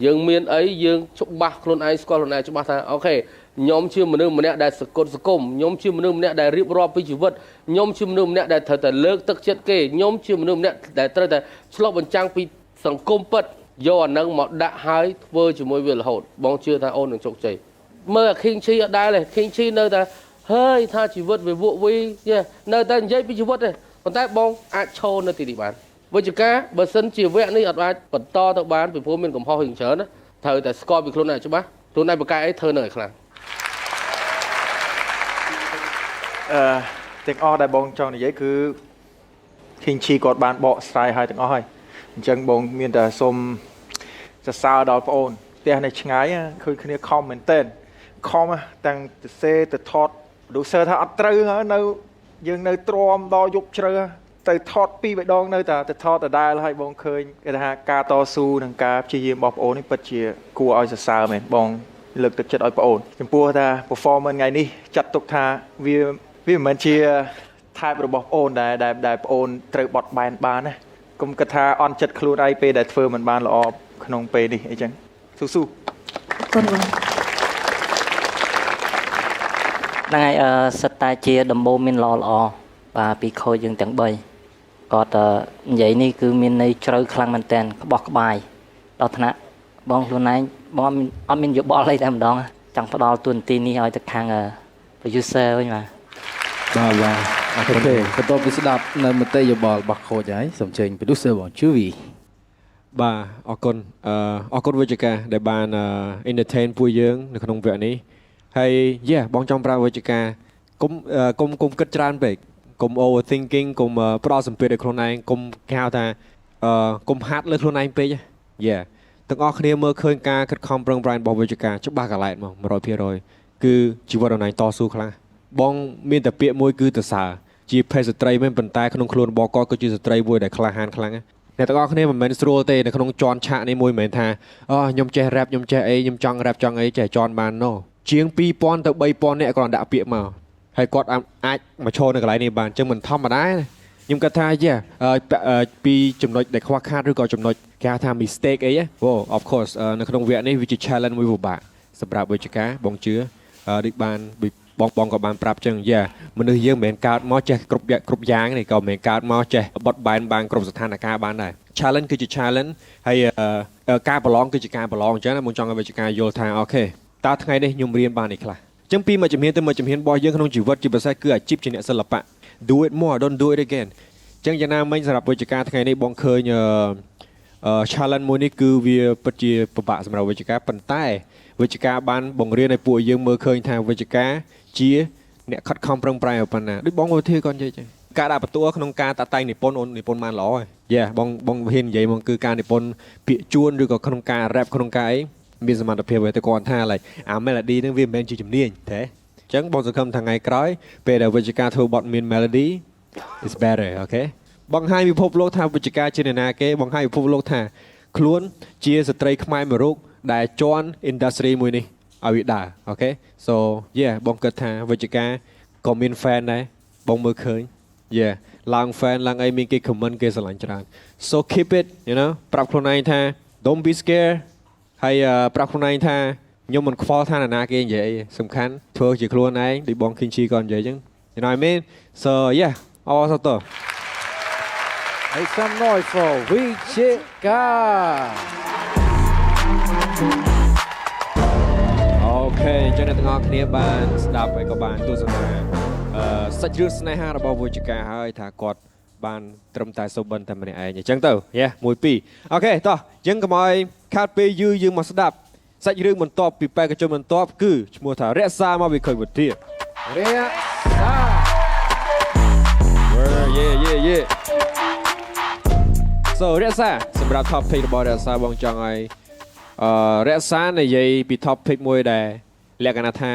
យើងមានអីយើងច្បាស់ខ្លួនឯងស្គាល់ខ្លួនឯងច្បាស់ថាអូខេខ្ញុំជាមនុស្សម្នាក់ដែលសង្គមខ្ញុំជាមនុស្សម្នាក់ដែលរៀបរាប់ពីជីវិតខ្ញុំជាមនុស្សម្នាក់ដែលត្រូវតែលើកទឹកចិត្តគេខ្ញុំជាមនុស្សម្នាក់ដែលត្រូវតែឆ្លុះបញ្ចាំងពីសង្គមពិតយកអានឹងមកដាក់ហើយធ្វើជាមួយវារហូតបងជឿថាអូននឹងជោគជ័យមើលអា King Chi អត់ដែរទេ King Chi នៅតែហើយថាជីវិតវាវក់វីនៅតែនិយាយពីជីវិតទេប៉ុន្តែបងអាចឈរនៅទីនេះបាន វិជ្ជការបើសិនជាវគ្គនេះអត់អាចបន្តទៅបានពីព្រោះមានកំហុសយ៉ាងច្រើនណាត្រូវតែស្គាល់ពីខ្លួនឯងច្បាស់ខ្លួនឯងបកកែអីធ្វើនៅឲ្យខ្លាំង ទាំងអស់ដែលបងចង់និយាយគឺ King Chi គាត់បានបកស្រាយឲ្យទាំងអស់ហើយអញ្ចឹងបងមានតែសូមសរសើរដល់បងអូនផ្ទះនេះឆ្ងាយឃើញគ្នាខំមែនតើខំទាំងទៅសេទៅថត producer ថាអត់ត្រូវហើយនៅយើងនៅទ្រាំដល់យប់ជ្រៅទៅថត2 3 ដងនៅតែទៅថតដដែលហើយបងឃើញគេថាការតស៊ូនិងការព្យាយាមរបស់បងអូននេះពិតជាគួរឲ្យសរសើរមែនបងលើកទឹកចិត្តឲ្យបងអូនចំពោះថា performance ថ្ងៃនេះចាត់ទុកថាវាមិនមែនជា type របស់បងអូនដែលបងអូនត្រូវបត់បែនបានណាកុំគិតថាអន់ចិត្តខ្លួនឯងពេលដែលធ្វើមិនបានល្អក្នុងពេលនេះអីចឹងស៊ូស៊ូ គុណបងហ្នឹងហើយសិតតែជាដំបូងមានល្អបាទពីខូចយើងទាំង3គាត់និយាយនេះគឺមានន័យជ្រៅខ្លាំងមែនតើក្បោះក្បាយដល់ថ្នាក់បងខ្លួនឯងបងអត់មានយោបល់អីតែម្ដងចង់ផ្ដល់ទួនាទីនេះឲ្យទៅខាង producer វិញបាទ បាទអូខេបន្ទាប់ពីស្ដាប់នៅមតិយោបល់របស់ខូចហើយសូមអញ្ជើញ producer បងជូវី បាទអរគុណវិជ្ជការដែលបាន entertain ពួកយើងនៅក្នុងវគ្គនេះហើយបងចង់ប្រាប់វិជ្ជការគុំគិតច្រើនពេកគុំ overthinking គុំផ្ដោតសម្ពាធឲ្យខ្លួនឯងគុំគេហៅថាគុំហាត់លើខ្លួនឯងពេកទាំងអស់គ្នាមើលឃើញការខិតខំប្រឹងប្រែងរបស់វិជ្ជការច្បាស់កន្លែងមក 100% គឺជីវិតរបស់ឯងតស៊ូខ្លាំងបងមានតែពាក្យមួយគឺទៅសើជាភេទស្ត្រីមិនប៉ុន្តែក្នុងខ្លួនរបស់គាត់គឺជាស្ត្រីមួយដែលក្លាហានខ្លាំងអ្នកទាំងអស់គ្នាមិនមែនស្រួលទេនៅក្នុងជន់ឆាកនេះមួយមិនមែនថាខ្ញុំចេះ rap ខ្ញុំចេះអីខ្ញុំចង់ rap ចង់អីចេះជន់បានណូជាង 2000 ទៅ 3000 អ្នកគ្រាន់ដាក់ពាក្យមកហើយគាត់អាចមកឈរនៅកន្លែងនេះបានអញ្ចឹងមិនធម្មតាខ្ញុំគិតថាពីចំណុចដែលខ្វះខាតឬក៏ចំណុចគេហៅថា mistake អីof course នៅក្នុងវគ្គនេះវាជា challenge មួយពិបាកសម្រាប់វិជ្ជការបងជឿដូចបានបងក៏បានប្រាប់ចឹងមនុស្សយើងមិនមែនកើតមកចេះគ្រប់យ៉ាងនេះក៏មិនមែនកើតមកចេះបត់បែនបានគ្រប់ស្ថានភាពបានដែរ challenge គឺជា challenge ហើយការប្រឡងគឺជាការប្រឡងអញ្ចឹងណាបងចង់ឲ្យវិជ្ជការយល់ថាអូខេតើថ្ងៃនេះខ្ញុំរៀនបាននេះខ្លះអញ្ចឹងពីមួយជំហានទៅមួយជំហានរបស់យើងក្នុងជីវិតជាពិសេសគឺអាជីពជាអ្នកសិល្បៈ do it more don't do it again អញ្ចឹងយ៉ាងណាមិញសម្រាប់វិជ្ជការថ្ងៃនេះបងឃើញchallenge មួយនេះគឺវាពិតជាពិបាកសម្រាប់វិជ្ជការប៉ុន្តែវិជ្ជការបានបង្រៀនឲ្យពួកយើងមើលឃើញថាវិជ្ជការជាអ្នកខិតខំប្រឹងប្រែងប៉ុណ្ណាដូចបងវិធីគាត់និយាយចឹងការដាក់បន្ទួក្នុងការតាក់តែងនិពន្ធអូននិពន្ធបានល្អហើយបងហ៊ាននិយាយមកគឺការនិពន្ធពាក្យជួនឬក៏ក្នុងការ rap ក្នុងការអីមានសមត្ថភាពទៅគាត់ថាឡើយអា melody ហ្នឹងវាមិនមែនជាជំនាញទេអញ្ចឹងបងសង្ឃឹមថាថ្ងៃក្រោយពេលដែលវិជ្ជការធ្វើបទមាន melody is better អូខេបង្ហាញពិភពលោកថាវិជ្ជការជាអ្នកណាគេបង្ហាញពិភពលោកថាខ្លួនជាស្ត្រីខ្មែរមួយរូបដែលជន់ industry មួយនេះឲ្យវាដើរអូខេ so បងគិតថាវិជ្ជការក៏មាន fan ដែរបងមើលឃើញឡើង fan ឡើងអីមានគេ comment គេស្រឡាញ់ច្រើន so keep it you know ប្រាប់ខ្លួនឯងថា don't be scared ហើយប្រាប់ខ្លួនឯងថាខ្ញុំមិនខ្វល់ថាណាគេនិយាយសំខាន់ធ្វើជាខ្លួនឯងដូចបង King Chi ក៏និយាយអញ្ចឹង you know what I mean so also to Make some noise for Vichika អូខេអញ្ចឹងអ្នកទាំងអស់គ្នាបានស្ដាប់ហើយក៏បានទស្សនាសាច់រឿងស្នេហារបស់វិជ្ជការហើយថាគាត់បានត្រឹមតែសុបិនតែម្នាក់ឯងអញ្ចឹងទៅ1 2អូខេតោះអញ្ចឹងកុំឲ្យខាតពេលយូរយើងមកស្ដាប់សាច់រឿងបន្ទាប់ពីបេក្ខជនបន្ទាប់គឺឈ្មោះថារក្សាមកវាឃើញវិទ្យារក្សា So រក្សាសម្រាប់ top pick របស់រក្សាបងចង់ឲ្យរក្សានិយាយពី top pick មួយដែលលក្ខណៈថា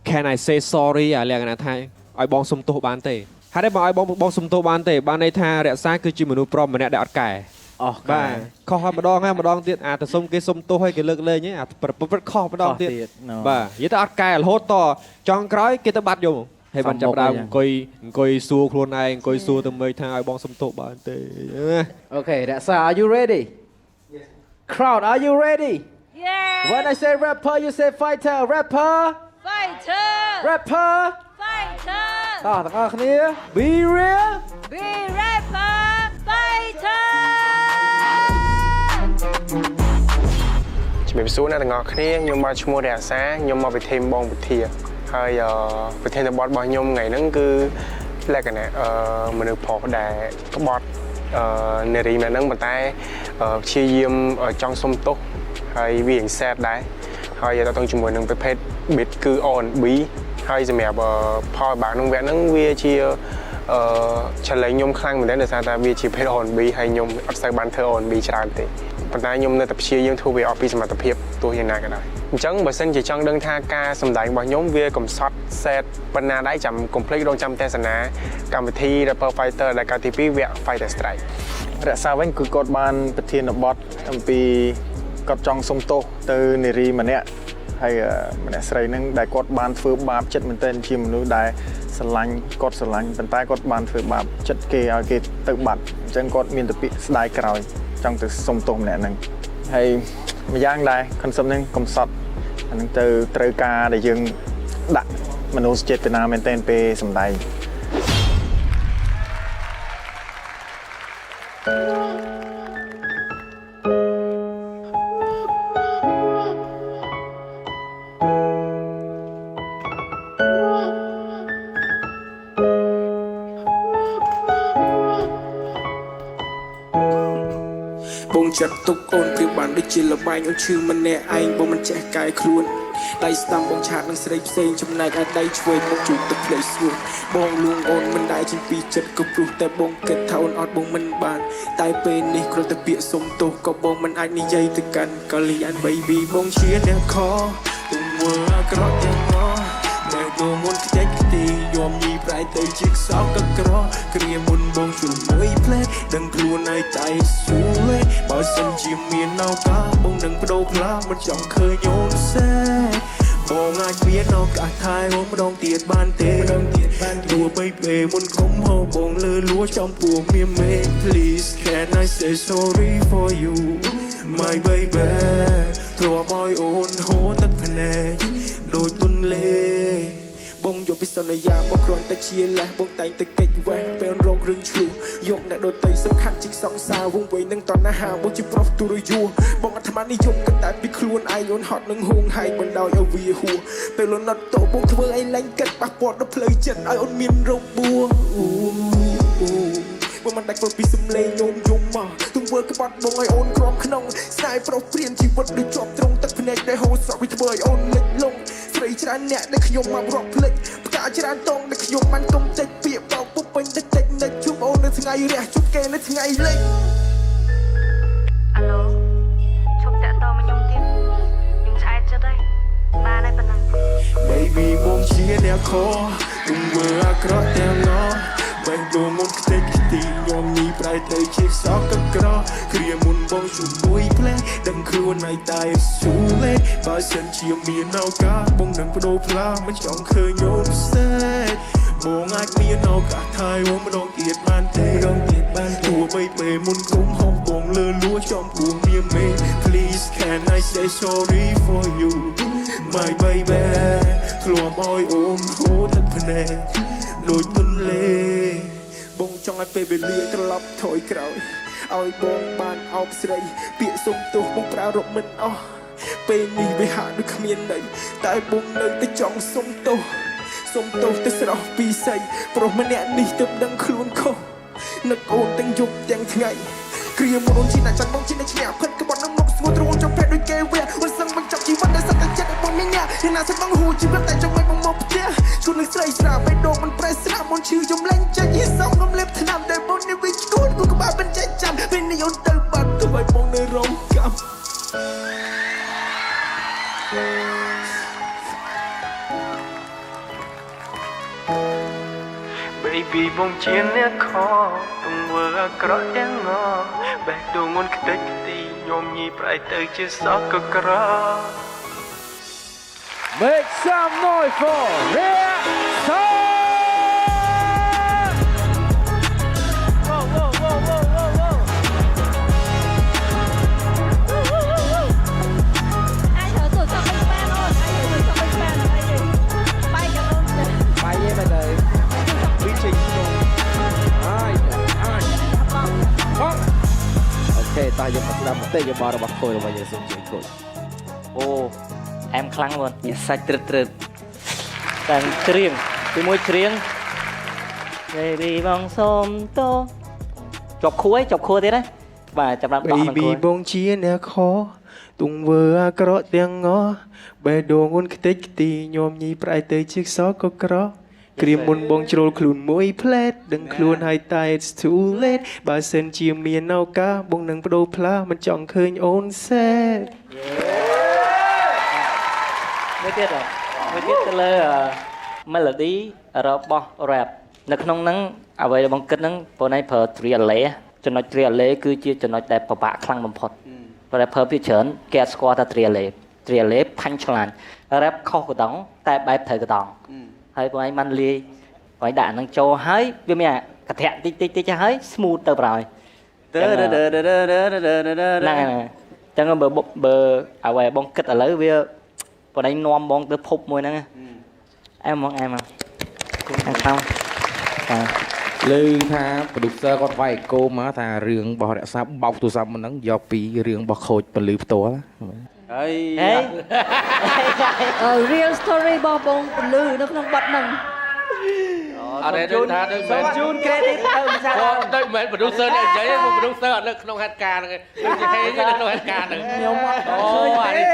can I say sorry លក្ខណៈថាឲ្យបងសុំទោសបានទេហើយតែបងឲ្យបងសុំទោសបានទេបានន័យថារក្សាគឺជាមនុស្សប្រុសម្នាក់ដែលអត់កែបាទខុសហើយម្ដងទៀតទៅសុំគេសុំទោសឲ្យគេលើកលែងអាប្រព្រឹត្តខុសម្ដងទៀតបាទនិយាយទៅអត់កែរហូតតចង់ក្រោយគេទៅបាត់យកហើយបានចាប់ដើមអង្គុយសួរខ្លួនឯងអង្គុយសួរទៅមើលថាឲ្យបងសុំទោសបានទេអូខេរក្សា are you ready Yes crowd are you ready Yeah when I say rapper you say fighter rapper Fighter rapper Fighter តោះទាំងអស់គ្នា be real Be rapper Fighter ជំរាបសួរអ្នកទាំងអស់គ្នាខ្ញុំមកឈ្មោះរក្សាខ្ញុំមកពីធីមបងវិធាហើយប្រធានបទរបស់ខ្ញុំថ្ងៃហ្នឹងគឺលក្ខណៈមនុស្សប្រុសដែលក្បត់ នារីម្នាក់ហ្នឹងប៉ុន្តែព្យាយាមចង់សុំទោសហើយវារៀងសែតដែរហើយតើតើជាមួយនឹងប្រភេទ beat គឺ R&B ហើយសម្រាប់ផលបាក់ក្នុងវគ្គហ្នឹងវាជា challenge ខ្ញុំខ្លាំងមែនទែនដោយសារតែវាជាភេទ R&B ហើយខ្ញុំអត់សូវបានធ្វើ R&B ច្រើនទេប៉ុន្តែខ្ញុំនៅតែព្យាយាមធ្វើវាអស់ពីសមត្ថភាពទោះយ៉ាងណាក៏ដោយអញ្ចឹងបើសិនជាចង់ដឹងថាការសម្ដែងរបស់ខ្ញុំវាកំសត់ set ប៉ុណ្ណាដែរចាំ complete រងចាំទេសនាកម្មវិធី Rapper Fighter ដែលកាលទី2វគ្គ Fighter Strike រក្សាវិញគឺគាត់បានប្រធានបទអំពីគាត់ចង់សុំទោសទៅនារីម្នាក់ហើយម្នាក់ស្រីហ្នឹងដែលគាត់បានធ្វើបាបចិត្តមែនទែនជាមនុស្សដែលស្រឡាញ់គាត់ស្រឡាញ់ប៉ុន្តែគាត់បានធ្វើបាបចិត្តគេឲ្យគេទៅបាត់អញ្ចឹងគាត់មានតែពាក្យស្ដាយក្រោយចង់ទៅសុំទោសម្នាក់ហ្នឹងហើយម្យ៉ាងដែរ concept ហ្នឹងកំសត់អាហ្នឹងទៅត្រូវការដែលយើងដាក់មនោសញ្ចេតនាមែនទែនពេលសម្ដែង បងចាត់ទុកអូនព្រៀបបានដូចជាលបែងអូនឈឺម្នាក់ឯងបងមិនចេះកែខ្លួនដៃស្ដាំបងឆាតនឹងស្រីផ្សេងចំណែកឯដៃឆ្វេងមកជួបទឹកភ្លេចស្ងួនបងលួងអូនមិនដែរជាពីចិត្តក៏ព្រោះតែបងគិតថាអូនអត់បងមិនបានតែពេលនេះគ្រាន់តែពាក្យសុំទោសក៏បងមិនអាចនិយាយទៅកាន់កលយាន baby បងជាអ្នកខទុំមើលអាក្រក់ទាំងអស់តែបងមុនខ្ទេចខ្ទីយំញីប្រែទៅជាខ្សោកក៏ក្រគ្រាមុនបងជួយមួយផ្លែដឹងខ្លួនហើយតែសួរបើសិនជាមានឱកាសបងនឹងបដូរផ្លាស់មិនចង់ឃើញអូនសែបងអាចមានឱកាសថែអូនម្ដងទៀតបានទេទោះបីពេលមុនគុំហៅបងលើលួចំពោះមានមេ please can I say sorry for you my baby ទ្រាំឲ្យអូនហូរទឹកភ្នែកដូចទន្លេបងយកពីសន្យាមកគ្រាន់តែជាលេះបងតែងតែកិច្ចវេះពេលរករឿងឈ្លោះយកអ្នកដទៃសំខាន់ជាងសង្សារវងវែងនឹងតណ្ហាបងជាប្រុសទូរយួរបងអាត្មានិយមគិតតែពីខ្លួនឯងអូនហត់នឹងហួងហែងបណ្ដោយឲ្យវាហួរពេលអូនអត់តបងធ្វើអីលែងគិតប៉ះពាល់ដល់ផ្លូវចិត្តឲ្យអូនមានរបួសបងមិនដាច់ព្រោះពីសំឡេងញោមយំមកទង្វើក្បត់បងឲ្យអូនក្រំក្នុងស្នេហ៍ប្រុសព្រានជីវិតដូចជាប់ត្រង់ទឹកភ្នែកដែលហូរសក់វាធ្វើឲ្យអូនលិចលង់ស្រីច្រើនអ្នកដែលខ្ញុំមករាប់ភ្លេចផ្កាច្រើនតងដែលខ្ញុំបានកុំតិចពាក្យបោកពុកពេញតិចតិចនៅជួបអូននៅថ្ងៃរះជួបគេនៅថ្ងៃលិចអាឡូជប់តាក់តមកខ្ញុំទៀតខ្ញុំឆ្អែតចិត្តហើយបានហើយប៉ុណ្ណឹង Baby បងជាអ្នកខទង្វើអាក្រក់ទាំងអស់បែងដូរមុនខ្ទេចខ្ទីញោមញីប្រែទៅជាខ្សោកកក្រគ្រាមុនបងជួយមួយផ្លែដឹងខ្លួនហើយតែស៊ូលេបើសិនជាមានឱកាសបងនឹងបដូរផ្លាស់មិនចង់ឃើញអូនផ្សេងបងអាចមានឱកាសថែអូនម្ដងទៀតបានទេទោះបីពេលមុនគុំហុំបងលើលួចំពោះមានមេ Please can I say sorry for you my baby ធ្លាប់ឲ្យអូនហូរទឹកភ្នែកដូចទន្លេបងចង់ឲ្យពេលវេលាត្រឡប់ថយក្រោយឲ្យបងបានអោបស្រីពាក្យសុំទោសបងប្រើរកមិនអស់ពេលនេះវាហាក់ដូចគ្មានន័យតែបងនៅតែចង់សុំទោសទៅស្រស់ពីស័យប្រុសម្នាក់នេះទើបដឹងខ្លួនខុសនឹកអូនទាំងយប់ទាំងថ្ងៃគ្រាមុនអូនជាអ្នកចាត់បងជាអ្នកឈ្នះផិតក្បត់នឹងមុខស្ងួតទ្រូងចំពេកដូចគេវាអូនសឹងមិនចាប់ជីវិតដែលសត្វតែចិត្តបងមានអ្នកយ៉ាងណាសិនបងហួចជីវិតតែចង់ឲ្យបងមកផ្ទះជួននឹងស្រីស្រាបេះដូងមិនប្រេះស្រាបមុនឈឺចំលែងចេញយីសងរំលែបថ្នាំដែលបងនេះវាឈួនគូក្បាលមិនចេះចាំពេលនេះអូនទៅបាត់ទៅឲ្យបងនៅរងកម្ម Baby បងជាអ្នកខទង្វើអាក្រក់ទាំងអស់បែកដូងមុនខ្ទេចខ្ទីញោមញីប្រែទៅជាសក់ក៏ក្រ Make some noise for Reaction តើយើងមកស្ដាប់ទេយោបល់របស់គោលរបស់យើងសូមជួយគោល អូអែមខ្លាំងបង ញាក់សាច់ត្រឹត តែច្រៀងពីមួយច្រៀង Baby បងសូមទោស ជាប់ខួរទៀតណាបាទចាប់ដល់ដកនឹងខួរ Baby បងជាអ្នកខទង្វើអាក្រក់ទាំងអស់បេះដូងអូនខ្ទេចខ្ទីញោមញីប្រែទៅជាខ្សោក៏ក្រក់គ្រាមមុនបងជ្រុលខ្លួនមួយផ្លែតដឹងខ្លួនហើយតែ it's too late បើសិនជាមានឱកាសបងនឹងបដូរផ្លាស់មិនចង់ឃើញអូនសេត មួយទៀតទៅលើ melody របស់ rap នៅក្នុងហ្នឹងអ្វីដែលបងគិតហ្នឹងបងឯងប្រើ triale ចំណុច triale គឺជាចំណុចដែលពិបាកខ្លាំងបំផុតបើតែប្រើពីច្រើនគេអត់ស្គាល់ថា triale punchline rap ខុសកដងតែបែបត្រូវកដងហើយបងឯងបានលាយបងឯងដាក់ហ្នឹងចូលហើយវាមានកធាក់តិចហើយ smooth ទៅប្រហើយហ្នឹងចឹងបើអ្វីបងគិតឥឡូវវាបងឯងនាំបងទៅភពមួយហ្នឹងអែមមកខាងខាងលើថា producer គាត់វាយគោមកថារឿងរបស់រក្សាបោកទូរស័ព្ទមិនហ្នឹងយកពីរឿងរបស់ខូចពលឺផ្ទាល់ហើយ real story របស់បងពលឺនៅក្នុងបទហ្នឹង អត់ទេដូចថាដូចមែនជូន credit ទៅមិនថាដូចមែន producer នេះនិយាយ producer អត់នៅក្នុងហេតុការណ៍ហ្នឹងដូចជាហេនៅក្នុងហេតុការណ៍ហ្នឹងខ្ញុំអត់អានេះ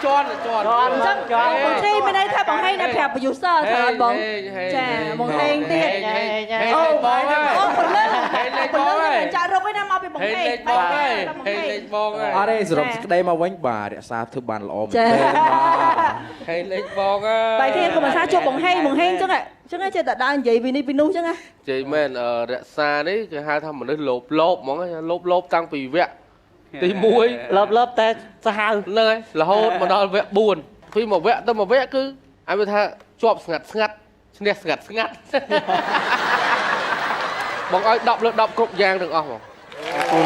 ជន់អញ្ចឹងបងត្រីមានន័យថាបងហេងនៅប្រាប់ producer ថាអត់បងចាបងហេងទៀតអូបងហេងលេខបងហេងចាក់រុកឯណាមកពីបងហេងបងហេងលេខបងអត់ទេសរុបសេចក្តីមកវិញបាទរក្សាធ្វើបានល្អមែនទេហេងលេខបងបែរគ្នាក៏មិនថាជួបបងហេងអញ្ចឹងចេះតែដើរនិយាយពីនេះពីនោះអញ្ចឹងណាជ័យមែនរក្សានេះគេហៅថាមនុស្សលោបហ្មងលោបតាំងពីវគ្គទី1លបតែសាហាវហ្នឹងហើយរហូតមកដល់វគ្គ4ពីមួយវគ្គទៅមួយវគ្គគឺឲ្យវាថាជាប់ស្ងាត់ឈ្នះស្ងាត់បងឲ្យ10លើ10គ្រប់យ៉ាងទាំងអស់ហ្មងគុំ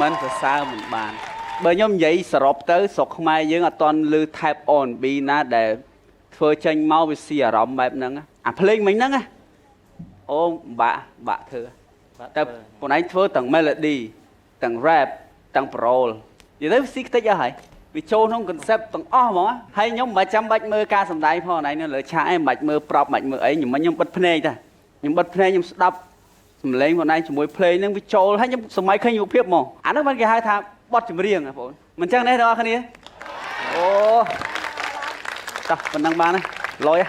មិនសរសើរមិនបានបើខ្ញុំនិយាយសរុបទៅស្រុកខ្មែរយើងអត់តន់ឮ type R&B ណាដែលធ្វើចេញមកវាស៊ីអារម្មណ៍បែបហ្នឹងអាភ្លេងមិញហ្នឹងអូបាក់ធ្វើតែបងឯងធ្វើទាំង melody ទាំង rap ទាំង parole និយាយទៅស៊ីខ្ទេចអស់ហើយវាចូលក្នុង concept ទាំងអស់ហ្មងហើយខ្ញុំមិនចាំបាច់មើលការសម្ដែងផងឯងនៅលើឆាកឯងមិនបាច់មើលប្រប់មិនបាច់មើលអីខ្ញុំបិទភ្នែកតែខ្ញុំបិទភ្នែកខ្ញុំស្ដាប់សំឡេងបងឯងជាមួយ play ហ្នឹងវាចូលហើយខ្ញុំសម័យឃើញរូបភាពហ្មងអាហ្នឹងបានគេហៅថាបទចម្រៀងបងប្អូនមិនចឹងទេបងប្អូនគ្នាអូតោះប៉ុណ្ណឹងបានហើយលយ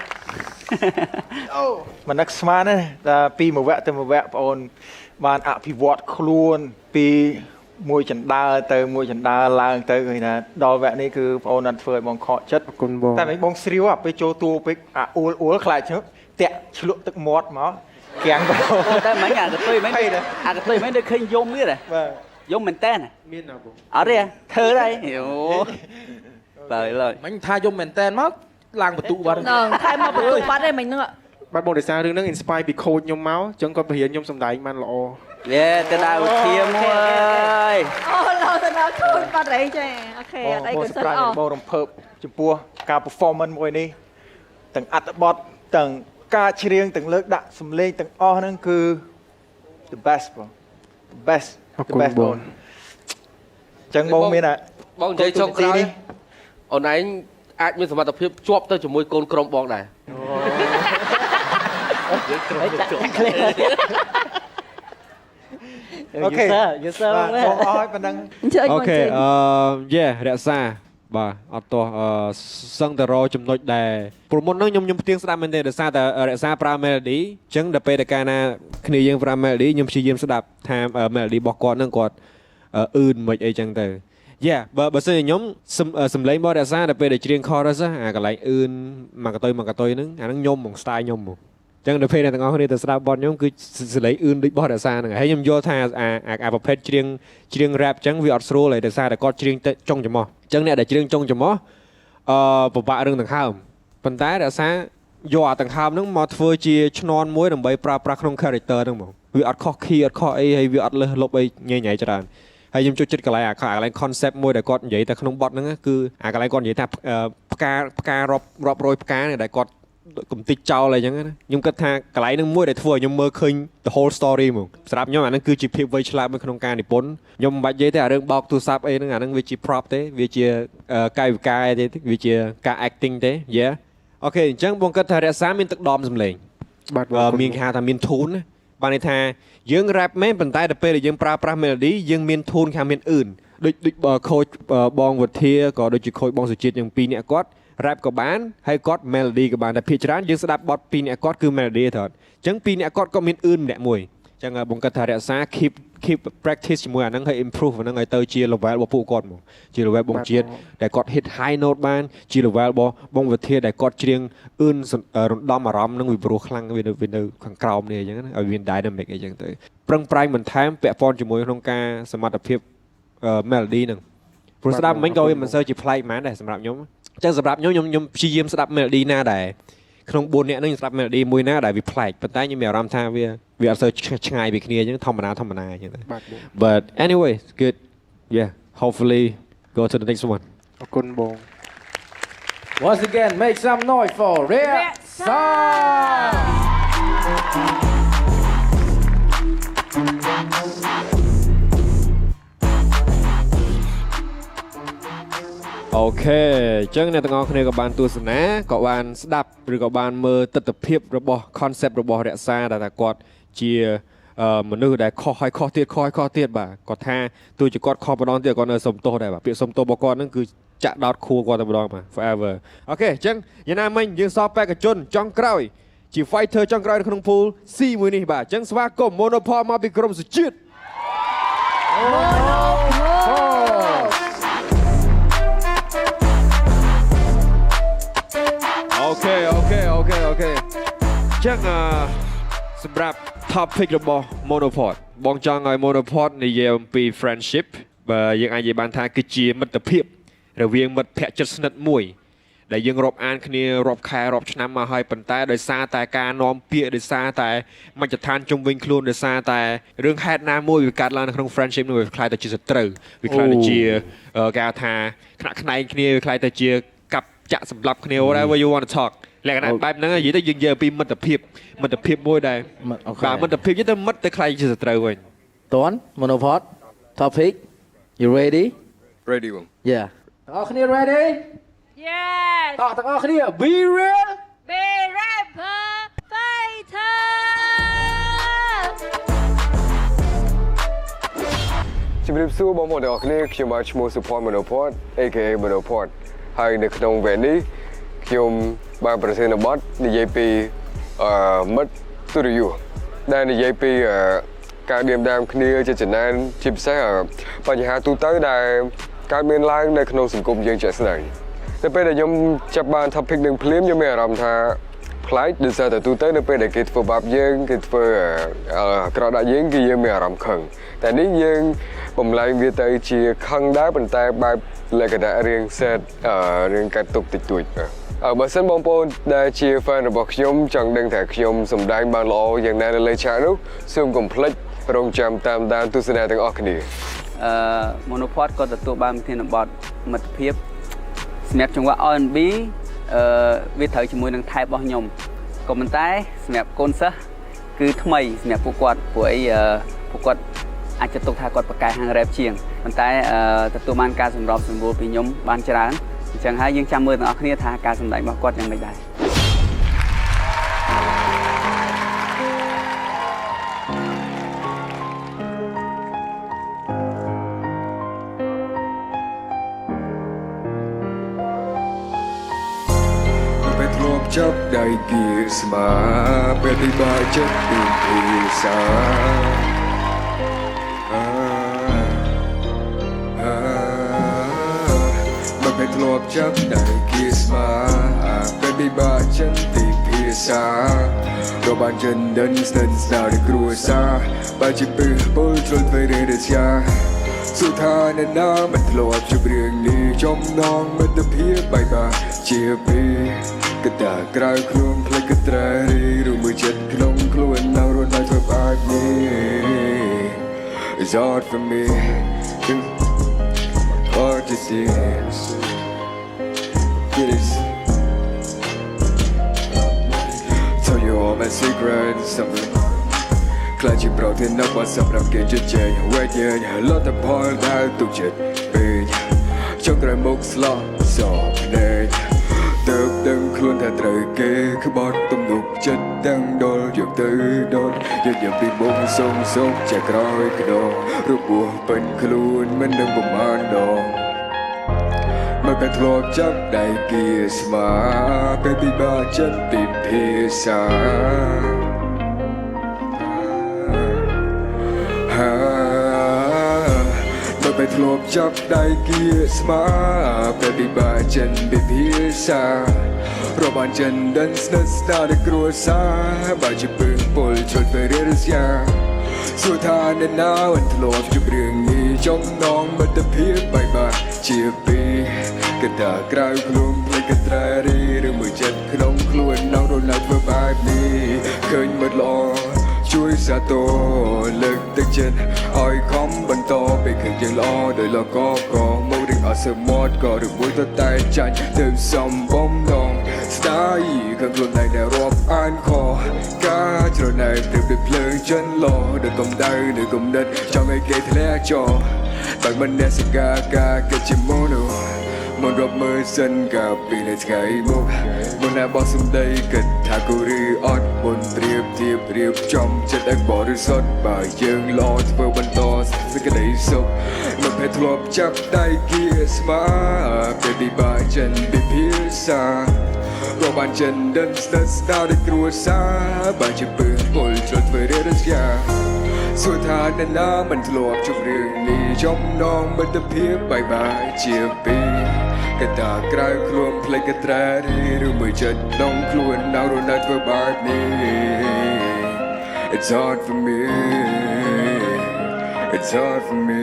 អូមិននឹកស្មានទេតែពីមួយវគ្គទៅមួយវគ្គបងអូនបានអភិវឌ្ឍខ្លួនពីមួយចណ្ដើទៅមួយចណ្ដើឡើងទៅឃើញថាដល់វគ្គនេះគឺបងអូនអត់ធ្វើឲ្យបងខកចិត្តអរគុណបងតែមិនបងស្រាវពេលចូលតួពេកអាអួលខ្លាចជើតាក់ឆ្លក់ទឹកមាត់មកគាំងបងតែមិញអាកតុយមិញដូចឃើញយំទៀតបាទយំមែនតើមានអត់បងអត់ទេធ្វើដែរអូឡើយមិញថាយំមែនតើមកឡើងបន្ទុកបាត់ហ្នឹងថែមមកបន្ទុកបាត់ឯមិញហ្នឹងបាទបងដោយសាររឿងហ្នឹង inspire ពី coach ខ្ញុំមកអញ្ចឹងគាត់បរៀនខ្ញុំសម្ដែងបានល្អយេទៅដល់ឧទាមអើយអូដល់ទៅដល់ coach បាត់ហើយចាអូខេអត់អីក៏សិនអស់បងរំភើបចំពោះការ performance មួយនេះទាំងអត្ថបទទាំងការច្រៀងទាំងលើកដាក់សំឡេងទាំងអស់ហ្នឹងគឺ the best បង the best បងអញ្ចឹងបងមានបងនិយាយចុងក្រោយអូនឯងអាចមានសមត្ថភាពជាប់ទៅជាមួយកូនក្រុមបងដែរអូខេយេសើបងអស់ហើយប៉ុណ្ណឹងអូខេរក្សាបាទអត់ទាស់សឹងតែរចំណុចដែលព្រោះមុនហ្នឹងខ្ញុំផ្ទៀងស្ដាប់មែនទេដោយសារតែរក្សាប្រើ melody អញ្ចឹងដល់ពេលតែកាលណាគ្នាយើងប្រើ melody ខ្ញុំព្យាយាមស្ដាប់ថា melody របស់គាត់ហ្នឹងគាត់អឺនមិនអីចឹងទៅបើសិនខ្ញុំសំឡេងបរិយាដល់ពេលដែលច្រៀង chorus អាកន្លែងអឿនមកកតុយហ្នឹងអាហ្នឹងខ្ញុំហ្មង style ខ្ញុំហ្មងអញ្ចឹងដល់ពេលអ្នកទាំងអស់គ្នាទៅស្ដាប់បទខ្ញុំគឺសំឡេងអឿនដូចបរិយាហ្នឹងហើយខ្ញុំយល់ថាអាប្រភេទច្រៀង rap អញ្ចឹងវាអត់ស្រួលហើយដោយសារតែគាត់ច្រៀងចុងច្រមុះអញ្ចឹងអ្នកដែលច្រៀងចុងច្រមុះពិបាករឿងដង្ហើមប៉ុន្តែរក្សាយកអាដង្ហើមហ្នឹងមកធ្វើជាឈ្នាន់មួយដើម្បីប្រើប្រាស់ក្នុង character ហ្នឹងហ្មងវាអត់ខុស key អត់ខុសអីហើយវាអត់លើសលប់អីញ៉ៃច្រើនហើយខ្ញុំចូលចិត្តកន្លែងកន្លែង concept មួយដែលគាត់និយាយតែក្នុងបទហ្នឹងគឺអាកន្លែងគាត់និយាយថាផ្ការាប់រយផ្កាដែលគាត់កំតិចចោលអីចឹងណាខ្ញុំគិតថាកន្លែងហ្នឹងមួយដែលធ្វើឲ្យខ្ញុំមើលឃើញ the whole story ហ្មងសម្រាប់ខ្ញុំអាហ្នឹងគឺជាភាពវៃឆ្លាតមួយក្នុងការនិពន្ធខ្ញុំមិនបាច់និយាយទេអារឿងបោកទូរស័ព្ទអីហ្នឹងអាហ្នឹងវាជា prop ទេវាជាកាយវិការទេវាជាការ acting ទេ អូខេអញ្ចឹងបងគិតថារក្សាមានទឹកដមសម្លេងមានគេហៅថាមានធូនបានន័យថាយើង rap មែនប៉ុន្តែដល់ពេលដែលយើងប្រើប្រាស់ melody យើងមានធូនខាងមានអឿនដូចខូចបងវុធាក៏ដូចជាខូចបងសុជាតិយ៉ាងពីរនាក់គាត់ rap ក៏បានហើយគាត់ melody ក៏បានតែភាគច្រើនយើងស្ដាប់បទពីរនាក់គាត់គឺ melody ទេអញ្ចឹងពីរនាក់គាត់ក៏មានអឿនម្នាក់មួយអញ្ចឹងបងគិតថារក្សា keep practice ជាមួយអាហ្នឹងហើយ improve អាហ្នឹងឲ្យទៅជា level របស់ពួកគាត់មកជា level បងជាតិដែលគាត់ hit high note បានជា level របស់បងវិធាដែលគាត់ច្រៀងអឿនរំដំអារម្មណ៍នឹងវិព្រោះខ្លាំងវានៅខាងក្រោមនេះអញ្ចឹងឲ្យមាន dynamic អីចឹងទៅប្រឹងប្រែងបន្ថែមពាក់ព័ន្ធជាមួយក្នុងការសមត្ថភាព melody ហ្នឹងព្រោះស្ដាប់មិញក៏វាមិនសូវជាប្លែកហ្មងដែរសម្រាប់ខ្ញុំអញ្ចឹងសម្រាប់ខ្ញុំព្យាយាមស្ដាប់ melody ណាដែរក្នុង4នាក់ហ្នឹងស្ដាប់ melody មួយណាដែលវាប្លែកប៉ុន្តែខ្ញុំមានអារម្មណ៍ថាវាអត់សូវឆ្ងាយពីគ្នាអញ្ចឹងធម្មតាអញ្ចឹង But anyway good yeah hopefully go to the next one អរគុណបង Once again make some noise for Reksa អូខេអញ្ចឹងអ្នកទាំងអស់គ្នាក៏បានទស្សនាក៏បានស្ដាប់ឬក៏បានមើលទស្សនវិជ្ជារបស់ concept របស់រក្សាដែលថាគាត់ជាមនុស្សដែលខុសហើយខុសទៀតបាទគាត់ថាទោះជាគាត់ខុសម្ដងទៀតគាត់នៅសុំទោសដែរបាទពាក្យសុំទោសរបស់គាត់ហ្នឹងគឺចាក់ដោតខួរគាត់តែម្ដងបាទ forever អូខេអញ្ចឹងយ៉ាងណាមិញយើងសល់បេក្ខជនចុងក្រោយជា fighter ចុងក្រោយនៅក្នុង pool C មួយនេះបាទអញ្ចឹងស្វាគមន៍ Monopod មកពីក្រុមសុជាតិ អូខេអញ្ចឹងសម្រាប់ topic របស់ Monopod បងចង់ឲ្យ Monopod និយាយអំពី friendship បើយើងអាចនិយាយបានថាគឺជាមិត្តភាពរវាងមិត្តភក្តិជិតស្និទ្ធមួយដែលយើងរាប់អានគ្នារាប់ខែរាប់ឆ្នាំមកហើយប៉ុន្តែដោយសារតែការនាំពាក្យដោយសារតែមជ្ឈដ្ឋានជុំវិញខ្លួនដោយសារតែរឿងហេតុណាមួយវាកើតឡើងនៅក្នុង friendship នោះវាខ្លាយទៅជាសត្រូវវាខ្លាយទៅជាគេហៅថាខ្នាក់ខ្នែងគ្នាវាខ្លាយទៅជាកាប់ចាក់សម្លាប់គ្នា whatever you want to talk លក្ខណៈបែបហ្នឹងនិយាយទៅយើងនិយាយពីមិត្តភាពមួយដែរបាទមិត្តភាពទៅមិត្តទៅខ្លាយជាសត្រូវវិញតន់ Monopod topic you ready បង yeah ទាំងអស់គ្នា ready Yes ទាំងអស់គ្នា be real Be rapper fighter ជម្រាបសួរបងប្អូនទាំងអស់គ្នាខ្ញុំបាទឈ្មោះសុផន Monopod aka Monopod ហើយនៅក្នុងវគ្គនេះខ្ញុំបានប្រធានបទនិយាយពីមិត្តទុរយុដែលនិយាយពីការឌៀមដាមគ្នាជាចំណែនជាពិសេសបញ្ហាទូទៅដែលកើតមានឡើងនៅក្នុងសង្គមយើងជាក់ស្ដែងតែពេលដែលខ្ញុំចាប់បាន topic នឹងភ្លាមខ្ញុំមានអារម្មណ៍ថាប្លែកដោយសារតែទូទៅនៅពេលដែលគេធ្វើបាបយើងគេធ្វើក្រៅដាក់យើងគឺយើងមានអារម្មណ៍ខឹងតែនេះយើងបំលែងវាទៅជាខឹងដែរប៉ុន្តែបែបលក្ខណៈរៀងសេតរៀងកាត់ទុកតិចតួចបើសិនបងប្អូនដែលជា fan របស់ខ្ញុំចង់ដឹងថាខ្ញុំសម្ដែងបានល្អយ៉ាងណានៅលើឆាកនោះសូមកុំភ្លេចរងចាំតាមដានទស្សនាទាំងអស់គ្នាMonopod ក៏ទទួលបានប្រធានបទមិត្តភាពសម្រាប់ចង្វាក់ R&B វាត្រូវជាមួយនឹងថែបរបស់ខ្ញុំក៏ប៉ុន្តែសម្រាប់កូនសិស្សគឺថ្មីសម្រាប់ពួកគាត់ព្រោះអីពួកគាត់អាចចាត់ទុកថាគាត់ប្រកែកហាង rap ជាងប៉ុន្តែទទួលបានការសម្របសម្រួលពីខ្ញុំបានច្រើនអញ្ចឹងហើយយើងចាំមើលទាំងអស់គ្នាថាការសម្ដែងរបស់គាត់យ៉ាងម៉េចដែរចាប់ដៃគៀស្មាពេលទីបាចិត្តពីភាសាមកពេលធ្លាប់ចាប់ដៃគៀស្មាពេលទីបាចិត្តពីភាសាក៏បានចិនដិនស្និទ្ធស្នាលគ្រួសារបើជាពេលពលជ្រុលពេលរេជាសុថានណាមិនធ្លាប់ជួបរឿងនេះចំណងមិត្តភាពបែកបាក់ជាពេលកតាក្រៅខ្លួនផ្លេចកត្រារីឬមួយចិត្តក្នុងខ្លួននៅរត់នៅធ្វើបាបនេះ It's hard for me hard to see Please Tell you all my secrets something ខ្លាចជាប្រធាននៅបាត់សម្រាប់គេជិតជែងវែកយើងលត់តែផលដែលទុកចិត្តពេកចង់ក្រោយមុខស្លោះសោកភ្នែកទៅ ដឹងខ្លួនថាត្រូវគេក្បត់ទំនុកចិត្តទាំងដុលយកទៅដុតយកយកពីមុខសុំចែកក្រោយកដងរបួសពេញខ្លួនមិនដឹងប្រមាណដងមកតែធ្លាប់ចាប់ដៃគៀស្មាពេលពិបាកចិត្តពីភាសាមកតែធ្លាប់ចាប់ដៃគៀស្មាពេលពិបាកចិត្តពីភាសាប្របានចិនដិនស្និទ្ធស្នាលនៃគ្រួសារបើជាពឹងពលជុតទៅរៀនស្យាសួរថាអ្នកណាអត់ធ្លាប់ជួបរឿងនេះចំណងមិត្តភាពបាយបាក់ជាពីកតាក្រៅខ្លួនភ្លេចកត្រែរីឬមួយចិត្តក្នុងខ្លួននៅរលត់ធ្វើបែបនេះឃើញមិត្តល្អជួយសាទរលើកទឹកចិត្តឲ្យខំបន្តពេលឃើញយើងល្អដោយលកកមករឿងអសមាត់ក៏ឬមួយទៅតែចាញ់ទៅសំបំដងស្ដាយខាងខ្លួនឯងដែលរាប់អានខការច្រណែនទៅពីភ្លើងចិនលោដល់កំដៅនៅគំនិតចង់ឲ្យគេធ្លាក់ចោលតែមិនអ្នកសកាការគិតជាម៉ូណូមិនរាប់មើលសិនកាពីនៅថ្ងៃមុខមុនណាបោះសំដីគិតថាគូឬអត់មុនប្រៀបធៀបរៀបចំចិត្តឲ្យបរិសុទ្ធបើយើងល្អធ្វើបន្តសេចក្តីសុខមិនភ័យធ្លាប់ចាប់ដៃគៀស្មាពេលពិបាកចិនពីភាសាក៏បានចិនដិនស្និទ្ធស្នាលដោយគ្រួសារបើជាពឹងពលជុតធ្វើរៀនស្យាសួរថាអ្នកណាមិនធ្លាប់ជួបរឿងនេះចំណងមិត្តភាពបាយបាក់ជាពីកតាក្រៅខ្លួនភ្លេចកត្រែឬមួយចិត្តក្នុងខ្លួននៅរនៅធ្វើបែបនេះ It's hard for me It's hard for me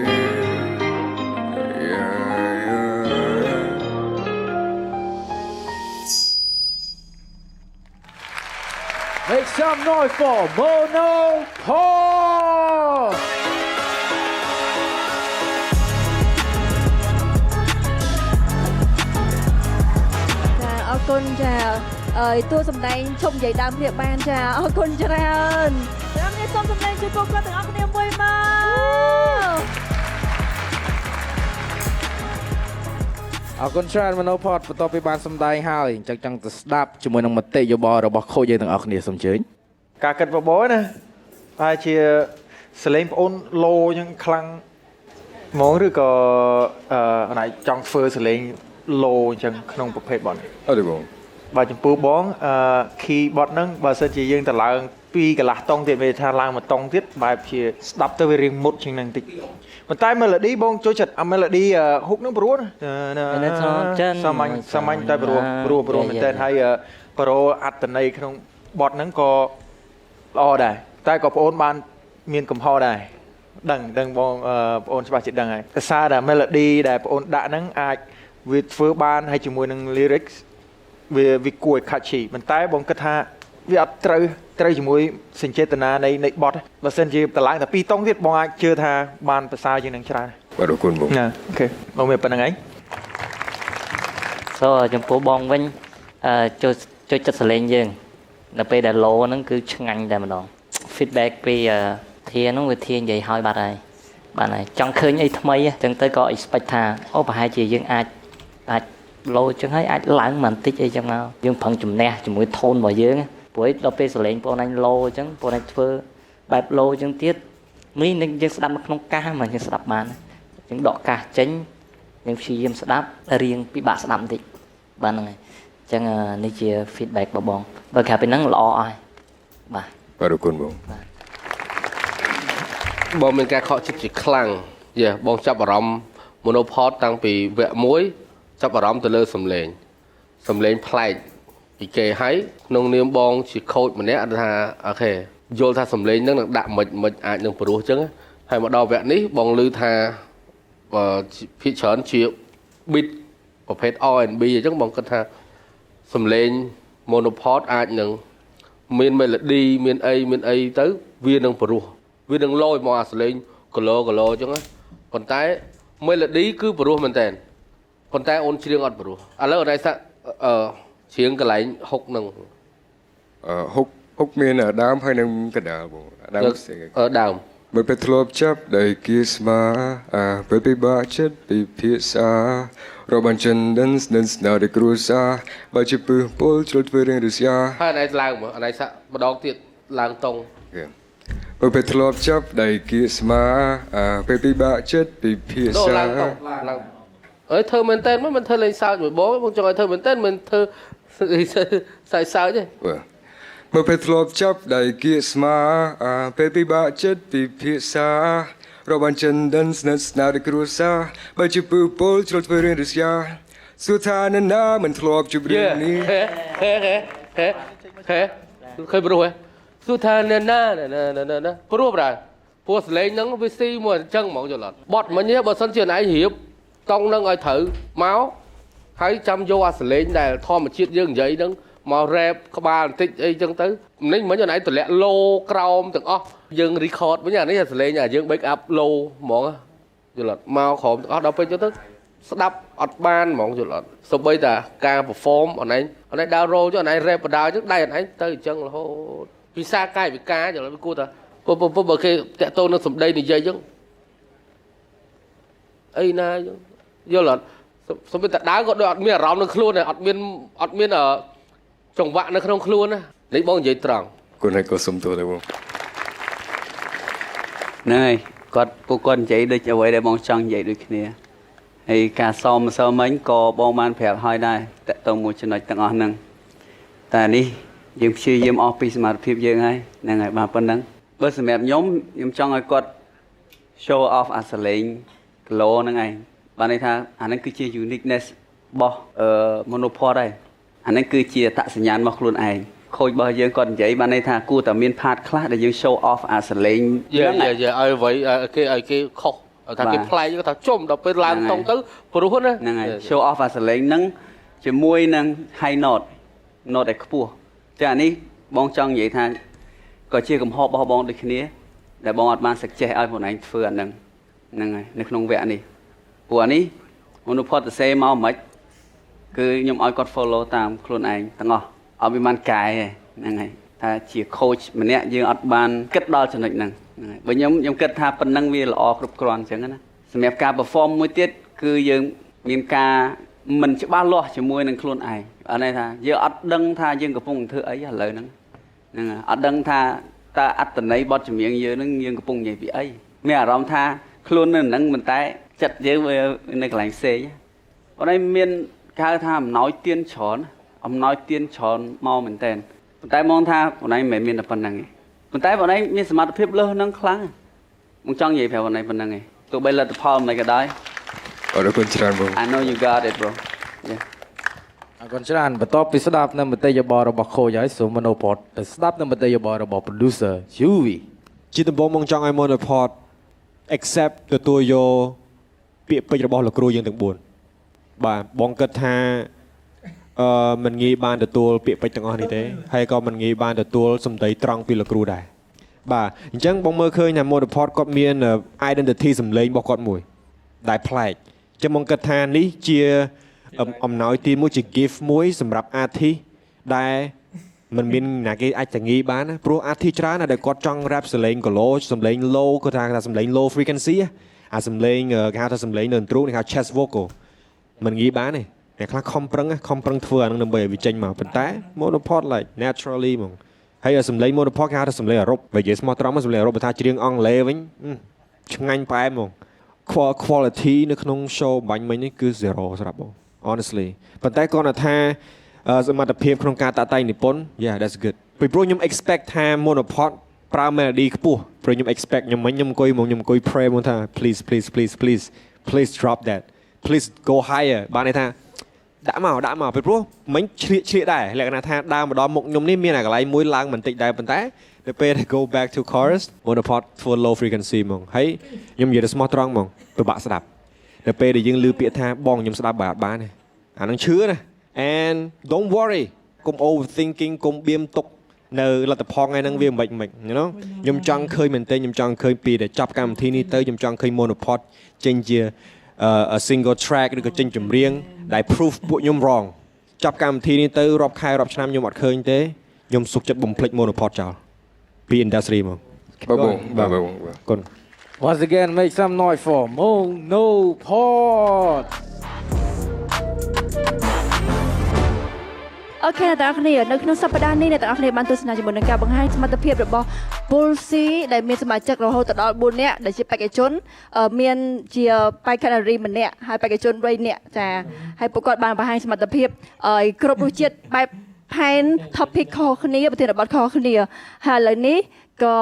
Make some noise for Mono Paul អរគុណចាតួសម្ដែងឈប់និយាយដើមគ្នាបានចាអរគុណច្រើនចាំនេះសូមសម្ដែងជួយពួកគាត់ទាំងអស់គ្នាមួយមកអរគុណច្រើន Mono Pod បន្ទាប់ពីបានសម្ដែងហើយអញ្ចឹងចង់ទៅស្ដាប់ជាមួយនឹងមតិយោបល់របស់ខូចយើងទាំងអស់គ្នាសូមអញ្ជើញការគិតបបរណាតែជាសលេងប្អូនឡូអញ្ចឹងខ្លាំងហ្មងឬក៏ណៃចង់ធ្វើសលេងឡូអញ្ចឹងក្នុងប្រភេទបទអត់ទេបងបាទចំពោះបង keyboard ហ្នឹងបើសិនជាយើងទៅឡើងពីកន្លះតុងទៀតវាថាឡើងមួយតុងទៀតបែបជាស្ដាប់ទៅវារៀងមុតជាងហ្នឹងតិចប៉ុន្តែ melody បងចូលចិត្ត melody hook ហ្នឹងព្រោះសាមញ្ញតែព្រោះមែនតើហើយប្រូអត្តន័យក្នុងបទហ្នឹងក៏ល្អដែរតែក៏បងអូនបានមានកំហុសដែរដឹងបងបងអូនច្បាស់ជាដឹងហើយភាសាដែល melody ដែលបងអូនដាក់ហ្នឹងអាចវាធ្វើបានហើយជាមួយនឹង lyrics វាគួរឲ្យ catchy ប៉ុន្តែបងគិតថាវាអត់ត្រូវជាមួយសញ្ចេតនានៃបទបើសិនជាតឡើងតែ2តុងទៀតបងអាចជឿថាបានប្រសើរជាងនឹងច្រើនបាទអរគុណបងណាអូខេបងមានប៉ុណ្្នឹងឯងចំពោះបងវិញចូលចិត្តសលេងយើងដល់ពេលដែល low ហ្នឹងគឺឆ្ងាញ់តែម្ដង feedback ពីធាហ្នឹងវាធានិយាយឲ្យបាត់ហើយចង់ឃើញអីថ្មីអញ្ចឹងទៅក៏ expect ថាអូប្រហែលជាយើងអាច low អញ្ចឹងហើយអាចឡើងបន្តិចអីចឹងមកយើងប្រឹងជំនះជាមួយ tone របស់យើងព្រោះដល់ពេលសលេងបងអញ low អញ្ចឹងបងអញធ្វើបែប low អញ្ចឹងទៀតនេះនឹងយើងស្ដាប់នៅក្នុងកាសមកយើងស្ដាប់បានយើងដកកាសចេញយើងព្យាយាមស្ដាប់រៀងពិបាកស្ដាប់បន្តិចបានហ្នឹងហើយអញ្ចឹងនេះជា feedback របស់បងបើក្រៅពីហ្នឹងល្អអស់ហើយបាទអរគុណបងបងមានការខកចិត្តជាខ្លាំងបងចាប់អារម្មណ៍ Monopod តាំងពីវគ្គ1ចាប់អារម្មណ៍ទៅលើសំឡេងប្លែកពីគេហើយក្នុងនាមបងជាខូចម្នាក់ថាអូខេយល់ថាសំឡេងហ្នឹងនឹងដាក់មិនអាចនឹងព្រោះអញ្ចឹងហើយមកដល់វគ្គនេះបងឮថាភាគច្រើនជា beat ប្រភេទ R&B អញ្ចឹងបងគិតថាសំឡេង Monopod អាចនឹងមាន melody មានអីទៅវានឹងព្រោះវានឹងលយមកអាសំឡេងកឡអញ្ចឹងប៉ុន្តែ melody គឺព្រោះមែនតើប៉ុន្តែអូនច្រៀងអត់ព្រោះឥឡូវអូនឯងច្រៀងកន្លែងហុកនឹងហុកមានដើមហើយនឹងកណ្ដាលបងដើម เมื่อไปทลบจับได้กีสมาเปิดไปบาชัดไปเพียสาเราบันจันดันส์นาได้กรูซาบาจิปืนโพลจดเวรงริษยา ហើយណៃឡើងមកណៃសាក់ម្ដងទៀតឡើងតង់ เมื่อไปทลบจับได้กีสมาเปิดไปบาชัดไปเพีย ដូរ สา ឡើងតង់ឡើងអើយធ្វើមែនតើមិនធ្វើលេងសើចមួយបងចង់ឲ្យធ្វើមែនតើមិនធ្វើសើចទេ เมื่อไปทลบจับได้กีสมาเปิดไปบาชัดไปเพียสาเราบันจันดันส์นาได้กรูซาบาจิปืนโพลจดเวรงริษยาสุดท้ายนั้นนะมันทลบจุบเรื่องนี้ ហេឃើញព្រោះហ៎សុថាណាព្រោះប្រសលេងហ្នឹងវាស៊ីមួយអញ្ចឹងហ្មងយល់អត់បត់មិញបើសិនជាណៃរៀបតង់ហ្នឹងឲ្យត្រូវមកហើយចាំយកអាសលេងដែលធម្មជាតិយើងនិយាយហ្នឹងមករ៉េបក្បាលបន្តិចអីចឹងទៅមិញណៃតម្លាក់ឡូក្រោមទាំងអស់យើង record វិញអានេះអាសលេងយើង back up low ហ្មងយល់អត់មកក្រោមទាំងអស់ដល់ពេលចឹងទៅស្ដាប់អត់បានហ្មងយល់អត់សូម្បីតែការ perform អនឯងដើរ roll ចុះអនឯង rap បដាចឹងដៃអនឯងទៅអញ្ចឹងរហូតពិសាកាយវិការយល់អត់គួរថាបើគេតាក់ទងនឹងសម្ដីនិយាយចឹងអីណាចឹងយល់អត់សូម្បីតែដើរក៏ដូចអត់មានអារម្មណ៍នឹងខ្លួនដែរអត់មានចង្វាក់នៅក្នុងខ្លួនណានេះបងនិយាយត្រង់ คนให้ก็สมตัวเลยบ่ ហ្នឹងហើយគាត់ពួកគាត់និយាយដូចអ្វីដែលបងចង់និយាយដូចគ្នាហើយការសមម្សិលមិញក៏បងបានប្រាប់ហើយដែរតើតើមួយចំណុចទាំងអស់ហ្នឹងតែនេះយើងព្យាយាមអស់ពីសមត្ថភាពយើងហើយហ្នឹងហើយបាទប៉ុណ្ណឹងបើសម្រាប់ខ្ញុំចង់ឲ្យគាត់ show off អាសលេងគីឡូហ្នឹងឯងបានន័យថាអាហ្នឹងគឺជា uniqueness របស់monopod ហើយអាហ្នឹងគឺជាអត្តសញ្ញាណរបស់ខ្លួនឯងខូចរបស់យើងគាត់និយាយបានន័យថាគួរតែមាន part ខ្លះដែលយើង show off អាសលេងហ្នឹងឲ្យអ្វីគេខុសថាគេប្លែកគេថាជុំដល់ពេលឡើងតង់ទៅព្រោះណាហ្នឹងហើយ show off អាសលេងហ្នឹងជាមួយនឹង high note ដែលខ្ពស់តែអានេះបងចង់និយាយថាក៏ជាកំហុសរបស់បងដូចគ្នាដែលបងអត់បាន suggest ឲ្យខ្លួនឯងធ្វើអាហ្នឹងហើយនៅក្នុងវគ្គនេះព្រោះអានេះមនុស្សផតសេមកមិនគឺខ្ញុំឲ្យគាត់ follow តាមខ្លួនឯងទាំងអស់អត់មានបានកែហ្នឹងហើយថាជា coach ម្នាក់យើងអត់បានគិតដល់ចំណុចហ្នឹងបើខ្ញុំគិតថាប៉ុណ្ណឹងវាល្អគ្រប់គ្រាន់អញ្ចឹងណាសម្រាប់ការ perform មួយទៀតគឺយើងមានការមិនច្បាស់លាស់ជាមួយនឹងខ្លួនឯងអត់ន័យថាយើងអត់ដឹងថាយើងកំពុងធ្វើអីឥឡូវហ្នឹងហើយអត់ដឹងថាតើអត្តន័យបទចម្រៀងយើងហ្នឹងយើងកំពុងនិយាយពីអីមានអារម្មណ៍ថាខ្លួននៅហ្នឹងមិនតែចិត្តយើងវានៅកន្លែងផ្សេងប៉ុន្តែមានគេហៅថាអំណោយទានច្រើនមកមែនតើប៉ុន្តែមកថាបងឯងមិនមានតែប៉ុណ្្នឹងទេប៉ុន្តែបងឯងមានសមត្ថភាពលើសហ្នឹងខ្លាំងបងចង់និយាយប្រាប់បងឯងប៉ុណ្្នឹងទេទោះបីលទ្ធផលមិនក៏ដោយអរគុណច្រើនបង I know you got it bro អរគុណច្រើនបន្ទាប់ពីស្ដាប់នៅមតិយោបល់របស់ខូចហើយសូម Monopod ទៅស្ដាប់នៅមតិយោបល់របស់ producer Yuvi ជាដំបូងមកចង់ឲ្យ Monopod accept ទទួលយកពាក្យពេចន៍របស់លោកគ្រូយើងទាំង4បាទបងគិតថាមិនងាយបានទទួលពាក្យពេចន៍ទាំងអស់នេះទេហើយក៏មិនងាយបានទទួលសម្ដីត្រង់ពីលោកគ្រូដែរបាទអញ្ចឹងបងមើលឃើញថា Monopod គាត់មាន identity សម្លេងរបស់គាត់មួយដែលប្លែកអញ្ចឹងបងគិតថានេះជាអំណោយទីមួយជា gift មួយសម្រាប់ artist ដែលមិនមានណាគេអាចតងាយបានណាព្រោះ artist ច្រើនដែលគាត់ចង់ rap សម្លេង golo សម្លេង low គាត់ថាសម្លេង low frequency អាសម្លេងគេហៅថាសម្លេងនៅ intro គេហៅ chest vocal មិនងាយបានទេអ្នកខ្លះខំប្រឹងធ្វើអានឹងដើម្បីឲ្យវាចេញមកប៉ុន្តែ Monopod like naturally ហ្មងហើយសម្លេង Monopod គេហៅថាសម្លេងអឺរ៉ុបបើនិយាយស្មោះត្រង់មកសម្លេងអឺរ៉ុបបើថាច្រៀងអង់គ្លេសវិញឆ្ងាញ់ផ្អែមហ្មង quality នៅក្នុង show បាញ់មិញនេះគឺ zero សម្រាប់បង honestly ប៉ុន្តែគាត់ថាសមត្ថភាពក្នុងការតាក់តែងនិពន្ធ yeah that's good ពីព្រោះខ្ញុំ expect ថា Monopod ប្រើ melody ខ្ពស់ព្រោះខ្ញុំ expect ខ្ញុំអង្គុយ pray មកថា please drop that please go higher បានន័យថាដាក់មកពីព្រោះមិញឆ្លៀកដែរលក្ខណៈថាដើរមកដល់មុខខ្ញុំនេះមានអាកន្លែងមួយឡើងបន្តិចដែរប៉ុន្តែដល់ពេល go back to chorus Monopod ធ្វើ low frequency ហ្មងហើយខ្ញុំនិយាយទៅស្មោះត្រង់ហ្មងពិបាកស្ដាប់ដល់ពេលដែលយើងឮពាក្យថាបងខ្ញុំស្ដាប់បានទេអានឹងឈឺណា and don't worry កុំ overthinking កុំបៀមទុកនៅលទ្ធផលថ្ងៃហ្នឹងវាមិនខ្ញុំចង់ឃើញមែនទែនខ្ញុំចង់ឃើញពីដែលចាប់កម្មវិធីនេះទៅខ្ញុំចង់ឃើញ Monopod ចេញជា a single track ឬក៏ចេញចម្រៀងដែល proof ពួកខ្ញុំ wrong ចាប់កម្មវិធីនេះទៅរាប់ខែរាប់ឆ្នាំខ្ញុំអត់ឃើញទេខ្ញុំសុខចិត្តបំភ្លេច Monopod ចោលពី industry មក គុណ Once again make some noise for Monopod អូខេអ្នកទាំងអស់គ្នានៅក្នុងសប្តាហ៍នេះអ្នកទាំងអស់គ្នាបានទស្សនាជាមួយនឹងការបង្ហាញសមត្ថភាពរបស់ Pulsi ដែលមានសមាជិករហូតដល់4នាក់ដែលជាបេក្ខជនមានជាបេក្ខនារីម្នាក់ហើយបេក្ខជន3នាក់ចាហើយពួកគាត់បានបង្ហាញសមត្ថភាពគ្រប់រសជាតិបែបផែន topic ខុសគ្នាប្រធានបទខុសគ្នាហើយឥឡូវនេះក៏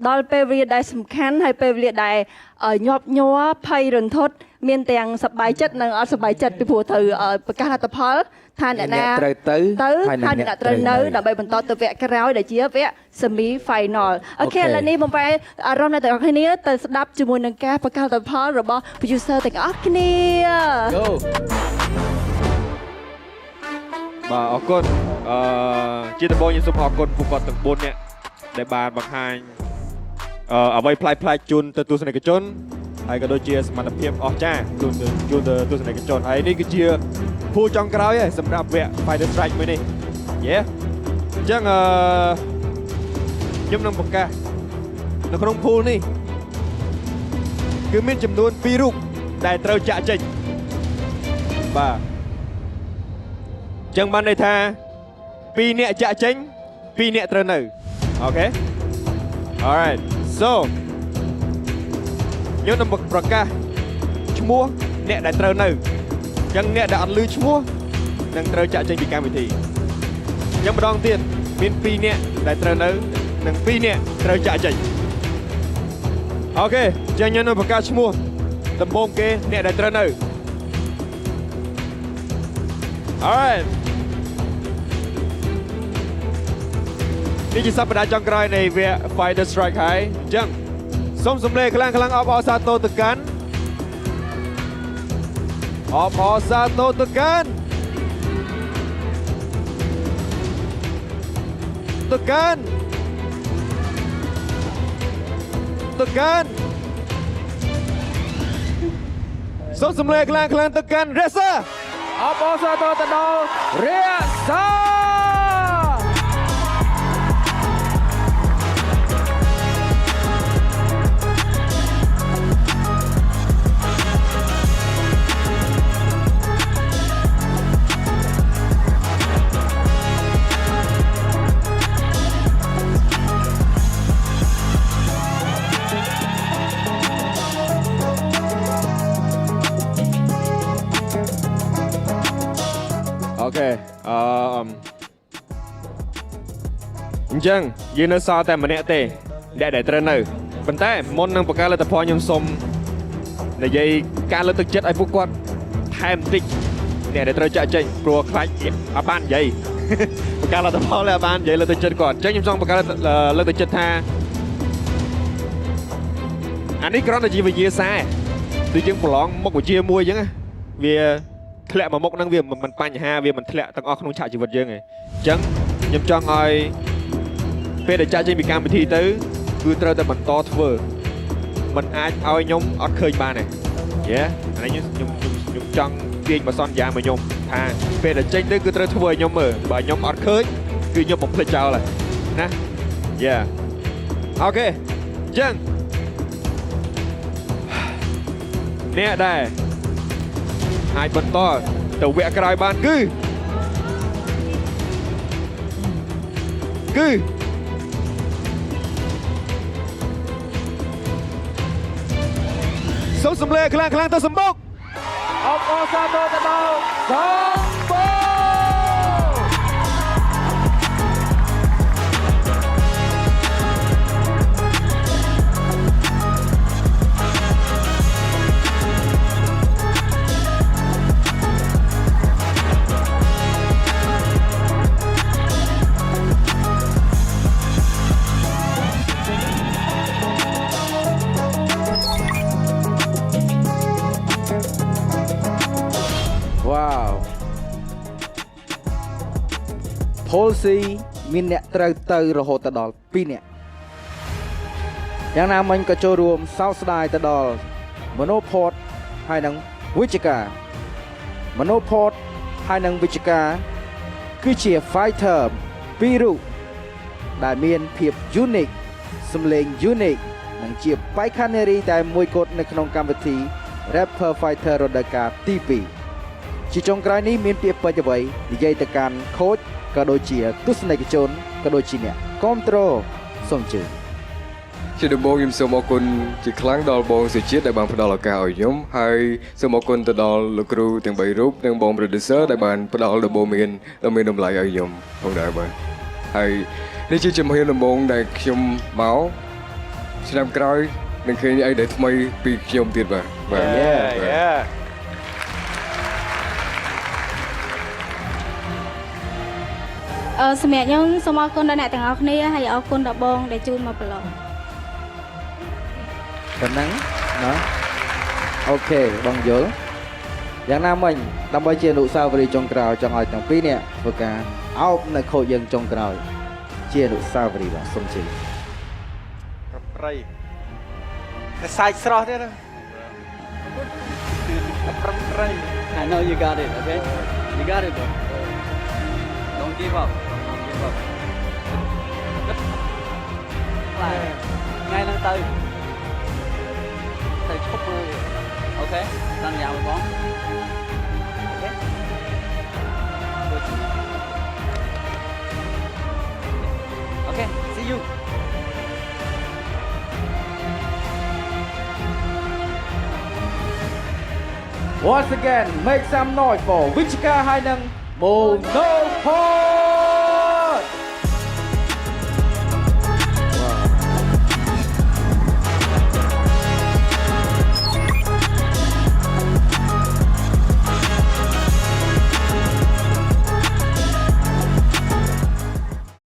ដល់ពេលវេលាដែលសំខាន់ហើយពេលវេលាដែលញាប់ញ័រភ័យរន្ធត់មានទាំងសប្បាយចិត្តនិងអត់សប្បាយចិត្តពីព្រោះត្រូវប្រកាសលទ្ធផលថាអ្នកណាត្រូវទៅហើយអ្នកត្រូវនៅដើម្បីបន្តទៅវគ្គក្រោយដែលជាវគ្គ semi final អូខេឥឡូវនេះបំបែអារម្មណ៍អ្នកទាំងអស់គ្នាទៅស្ដាប់ជាមួយនឹងការប្រកាសលទ្ធផលរបស់ producer ទាំងអស់គ្នា Go បាទអរគុណជាដំបូងខ្ញុំសូមអរគុណពួកគាត់ទាំង4នាក់ដែលបានបង្ហាញអ្វីប្លែកៗជូនទៅទស្សនិកជនហើយក៏ដូចជាសមត្ថភាពអស្ចារ្យជូនទៅទស្សនិកជនហើយនេះគឺជាភូចុងក្រោយហើយសម្រាប់វគ្គ Fighter Strike មួយនេះយេអញ្ចឹងខ្ញុំនឹងបង្កាសនៅក្នុងភូនេះគឺមានចំនួន2រូបដែលត្រូវចាក់ចេញបាទអញ្ចឹងបានន័យថា2នាក់ចាក់ចេញ2នាក់ត្រូវនៅអូខេ Alright so ខ្ញុំនឹងប្រកាសឈ្មោះអ្នកដែលត្រូវនៅអញ្ចឹងអ្នកដែលអត់ឮឈ្មោះនឹងត្រូវចាក់ចេញពីកម្មវិធីអញ្ចឹងម្ដងទៀតមាន2នាក់ដែលត្រូវនៅនិង2នាក់ត្រូវចាក់ចេញអូខេអញ្ចឹងខ្ញុំនឹងប្រកាសឈ្មោះដំបូងគេអ្នកដែលត្រូវនៅ Alright នេះជាសប្តាហ៍ចុងក្រោយនៃវគ្គ Fighter Strike ហើយអញ្ចឹងសូមសម្លេងខ្លាំងៗអបអរសាទរទៅកាន់អបអរសាទរទៅកាន់សូមសម្លេងខ្លាំងៗទៅកាន់ Reza អបអរសាទរទៅដល់ Rezaអូខេអញ្ចឹងយើងនៅសល់តែម្នាក់ទេអ្នកដែលត្រូវនៅប៉ុន្តែមុននឹងបង្កើតលទ្ធផលខ្ញុំសូមនិយាយការលើកទឹកចិត្តឲ្យពួកគាត់ថែមបន្តិចអ្នកដែលត្រូវចាក់ចេញព្រោះខ្លាចអត់បាននិយាយបង្កើតលទ្ធផលឲ្យបាននិយាយលើកទឹកចិត្តគាត់អញ្ចឹងខ្ញុំចង់បង្កើតលើកទឹកចិត្តថាអានេះគ្រាន់តែជាវិញ្ញាសាដូចយើងប្រឡងមុខវិជ្ជាមួយអញ្ចឹងវាធ្លាក់មកមុខហ្នឹងវាមិនបញ្ហាវាមិនធ្លាក់ទាំងអស់ក្នុងឆាកជីវិតយើងទេអញ្ចឹងខ្ញុំចង់ឲ្យពេលដែលចាក់ចេញពីកម្មវិធីទៅគឺត្រូវតែបន្តធ្វើមិនអាចឲ្យខ្ញុំអត់ឃើញបានទេយេអានេះខ្ញុំចង់ទាញបសន្យាមកខ្ញុំថាពេលដែលចេញទៅគឺត្រូវធ្វើឲ្យខ្ញុំមើលបើខ្ញុំអត់ឃើញគឺខ្ញុំបំភ្លេចចោលហើយណាយេអូខេអញ្ចឹងអ្នកដែរអាចបន្តទៅវគ្គក្រោយបានគឺសូមសម្លេងខ្លាំងៗទៅសម្បុកអបអរសាទរទៅដល់សម្បុក Pulsi មានអ្នកត្រូវទៅរហូតដល់2នាក់យ៉ាងណាមិញក៏ចូលរួមសោកស្ដាយទៅដល់ Monopod ហើយនិង Wichika Monopod ហើយនិង Wichika គឺជា fighter 2រូបដែលមានភាព unique សំឡេង unique និងជាបេក្ខនារីតែមួយគត់នៅក្នុងកម្មវិធី Rapper Fighter រដូវកាលទី2ជាចុងក្រោយនេះមានពាក្យពេចន៍អ្វីនិយាយទៅកាន់ coach ក៏ដូចជាទស្សនិកជនក៏ដូចជាអ្នកគាំទ្រសូមជឿ ជាដំបូងខ្ញុំសូមអរគុណជាខ្លាំងដល់បងសុជាតិដែលបានផ្ដល់ឱកាសឲ្យខ្ញុំហើយសូមអរគុណទៅដល់លោកគ្រូទាំង3រូបនិងបង producer ដែលបានផ្ដល់ដំបូន្មានដ៏មានតម្លៃឲ្យខ្ញុំផងដែរបាទហើយនេះជាជំហានដំបូងដែលខ្ញុំមកឆ្នាំក្រោយនឹងឃើញអីដែលថ្មីពីខ្ញុំទៀតបាទបាទ សម្រាប់ខ្ញុំសូមអរគុណដល់អ្នកទាំងអស់គ្នាហើយអរគុណដល់បងដែលជួយមកប្រឡង ប៉ុណ្ណឹងណាអូខេបងយល់យ៉ាងណាមិញដើម្បីជាអនុស្សាវរីយ៍ចុងក្រោយចង់ឲ្យទាំងពីរនាក់ធ្វើការអោបនៅខូចយើងចុងក្រោយជាអនុស្សាវរីយ៍បាទសូមជឿ ប្រៃតែសាច់ស្រស់ទៀតណាប្រៃ I know you got it okay you got it bro don't give up don't give up ថ្ងៃហ្នឹងទៅឈប់មើលអូខេសន្យាមួយបងអូខេ Okay, see you. Once again make some noise for Vichika ហើយនឹង Monopole